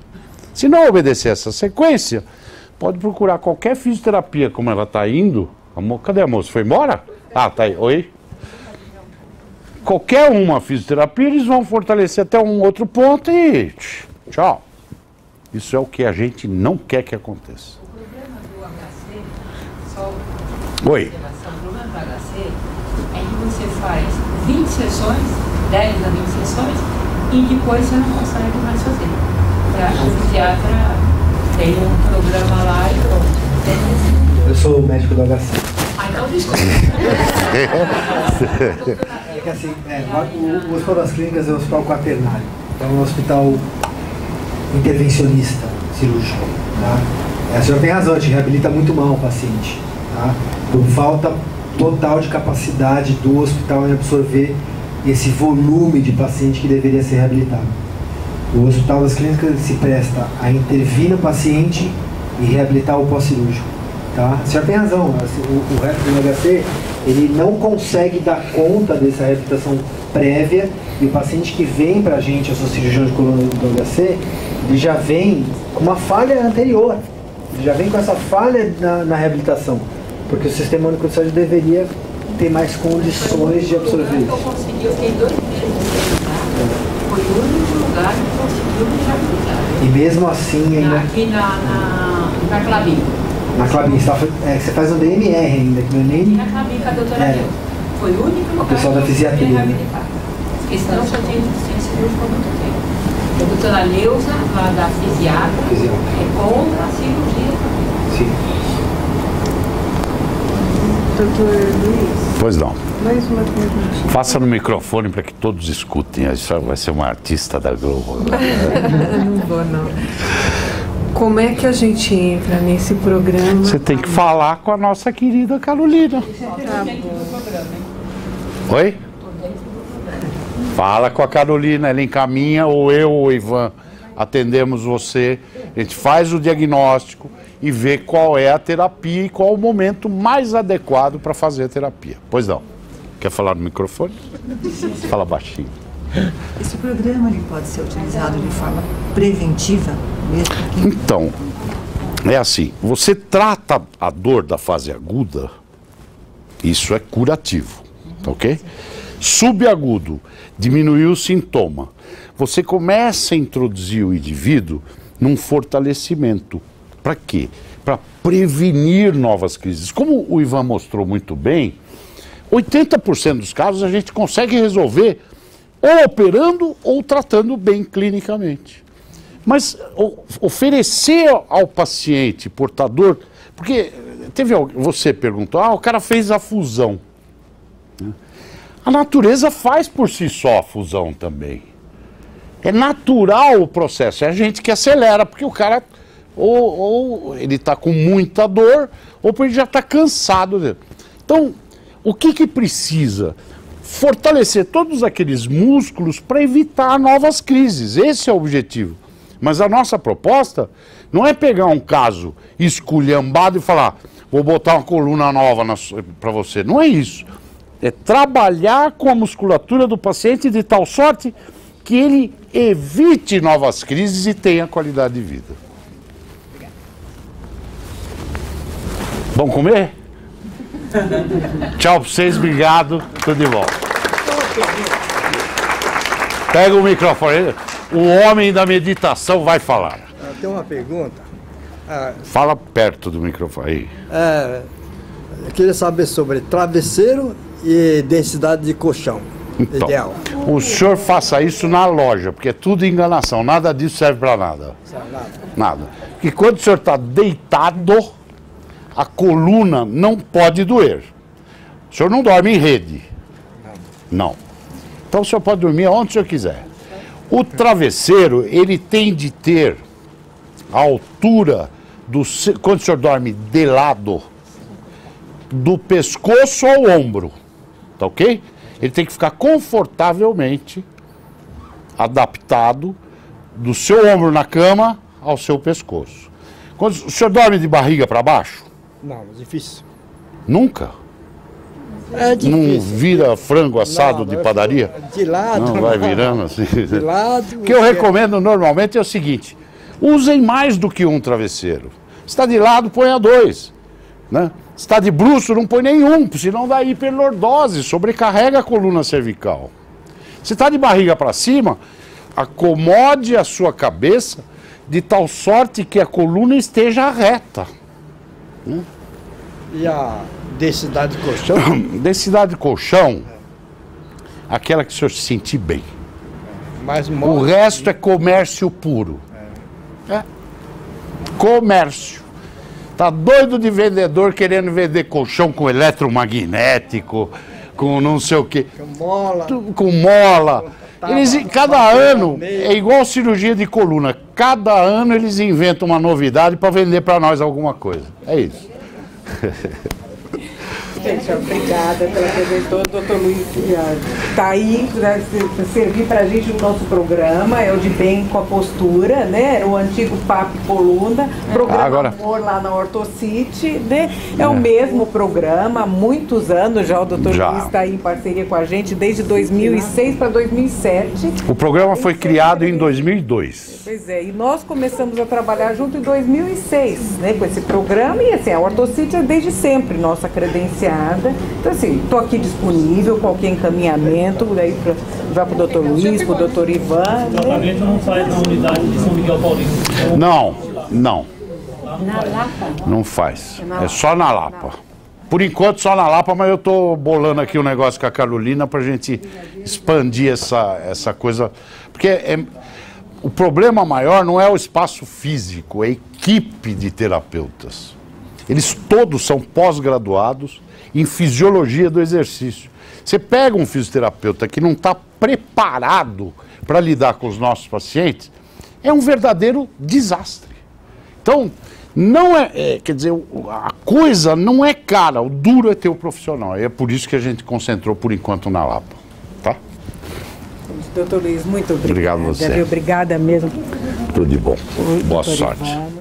Se não obedecer essa sequência, pode procurar qualquer fisioterapia como ela está indo. Cadê a moça? Foi embora? Tá aí. Oi? Qualquer uma fisioterapia, eles vão fortalecer até um outro ponto e tchau. Isso é o que a gente não quer que aconteça. O problema do HC, só Oi. O problema do HC é que você faz 20 sessões, 10 a 20 sessões, e depois você não consegue mais fazer. O psiquiatra tem um programa lá e pronto. Eu sou o médico do HC. Então desculpa. É que assim, o Hospital das Clínicas é um hospital quaternário. É um hospital intervencionista cirúrgico. Tá? A senhora tem razão, a gente reabilita muito mal o paciente. Tá? Por falta total de capacidade do hospital em absorver esse volume de paciente que deveria ser reabilitado. O Hospital das Clínicas se presta a intervir no paciente e reabilitar o pós-cirúrgico. Tá? A senhora tem razão, o resto do HC, ele não consegue dar conta dessa reabilitação prévia, e o paciente que vem para a gente, eu sou cirurgião de coluna do HC, ele já vem com uma falha anterior, ele já vem com essa falha na reabilitação, porque o Sistema Único de Saúde deveria ter mais condições de absorver isso. Eu consegui, eu fiquei 2 meses, foi o único lugar que conseguiu me reabilitar. E mesmo assim ainda... Aqui na Clabin. Na Clabin, você faz um DMR ainda, que não é nem... Na Clabin, com a doutora Neuza. Foi o único lugar o pessoal da fisiatria, que eu reabilitar. Porque senão só tem deficiência cirúrgica há muito tempo. A doutora Neuza, lá da fisiatra, é contra a cirurgia também. Sim. Doutor Luiz. Pois não. Mais uma perguntinha. Faça no microfone para que todos escutem. A senhora vai ser uma artista da Globo. Não vou, não. Como é que a gente entra nesse programa? Você tem que falar com a nossa querida Carolina. Tá bom. Oi? Fala com a Carolina, ela encaminha, ou eu ou o Ivan atendemos você. A gente faz o diagnóstico e vê qual é a terapia e qual o momento mais adequado para fazer a terapia. Pois não. Quer falar no microfone? Fala baixinho. Esse programa ele pode ser utilizado de forma preventiva mesmo? Então, é assim, você trata a dor da fase aguda, isso é curativo, ok? Subagudo, diminuiu o sintoma. Você começa a introduzir o indivíduo num fortalecimento. Para quê? Para prevenir novas crises. Como o Ivan mostrou muito bem, 80% dos casos a gente consegue resolver ou operando ou tratando bem clinicamente. Mas oferecer ao paciente portador... Porque você perguntou, o cara fez a fusão. A natureza faz por si só a fusão também. É natural o processo, é a gente que acelera, porque o cara ou ele está com muita dor, ou porque ele já está cansado dele. Então, o que precisa? Fortalecer todos aqueles músculos para evitar novas crises. Esse é o objetivo. Mas a nossa proposta não é pegar um caso esculhambado e falar, vou botar uma coluna nova para você. Não é isso. É trabalhar com a musculatura do paciente de tal sorte que ele evite novas crises e tenha qualidade de vida. Vamos comer? Tchau para vocês, obrigado, tudo de volta. Pega o microfone, o homem da meditação vai falar. Tem uma pergunta. Fala perto do microfone. Eu queria saber sobre travesseiro e densidade de colchão. Então, ideal. o senhor faça isso na loja, porque é tudo enganação, nada disso serve para nada. Nada. E quando o senhor está deitado, a coluna não pode doer. O senhor não dorme em rede. Não. Então o senhor pode dormir onde o senhor quiser. O travesseiro, ele tem de ter a altura quando o senhor dorme de lado, do pescoço ao ombro. Tá ok? Ele tem que ficar confortavelmente adaptado do seu ombro na cama ao seu pescoço. Quando o senhor dorme de barriga para baixo? Não, difícil. Nunca? É difícil. Não vira frango assado de padaria? De lado. Não vai virando assim? De lado. O que eu recomendo normalmente é o seguinte, usem mais do que um travesseiro. Se está de lado, ponha 2. Né? Se está de bruço, não põe nenhum, senão dá hiperlordose, sobrecarrega a coluna cervical. Se está de barriga para cima, acomode a sua cabeça de tal sorte que a coluna esteja reta. E a densidade de colchão? Densidade de colchão, aquela que o senhor se sentir bem. Mais o resto é comércio puro. Comércio. Tá doido de vendedor querendo vender colchão com eletromagnético, com não sei o quê. Com mola. Cada ano é igual cirurgia de coluna. Cada ano eles inventam uma novidade para vender para nós alguma coisa. É isso. Gente, obrigada pela presença toda. Doutor Luiz está aí para servir para a gente no nosso programa. É o de Bem com a Postura, né? Era o antigo Papo Coluna. Programa Amor lá na Ortocity, né? É o mesmo programa, há muitos anos já. O doutor Luiz está aí em parceria com a gente desde 2006 para 2007. O programa foi criado em 2002. Pois é, e nós começamos a trabalhar junto em 2006, né? Com esse programa. E assim, a Ortocity é desde sempre nossa credenciada. Então, assim, estou aqui disponível, qualquer encaminhamento, daí vai para o doutor Luiz, para o doutor Ivan. O tratamento não faz na unidade de São Miguel Paulista? Não. Na Lapa? Não faz. É só na Lapa. Por enquanto, só na Lapa, mas eu estou bolando aqui um negócio com a Carolina para a gente expandir essa coisa. Porque o problema maior não é o espaço físico, é a equipe de terapeutas. Eles todos são pós-graduados em fisiologia do exercício. Você pega um fisioterapeuta que não está preparado para lidar com os nossos pacientes, é um verdadeiro desastre. Então, não quer dizer, a coisa não é cara, o duro é ter o profissional. E é por isso que a gente concentrou por enquanto na Lapa. Tá? Doutor Luiz, muito obrigado. Obrigado a você. Obrigada mesmo. Tudo de bom. Boa sorte. Ivan.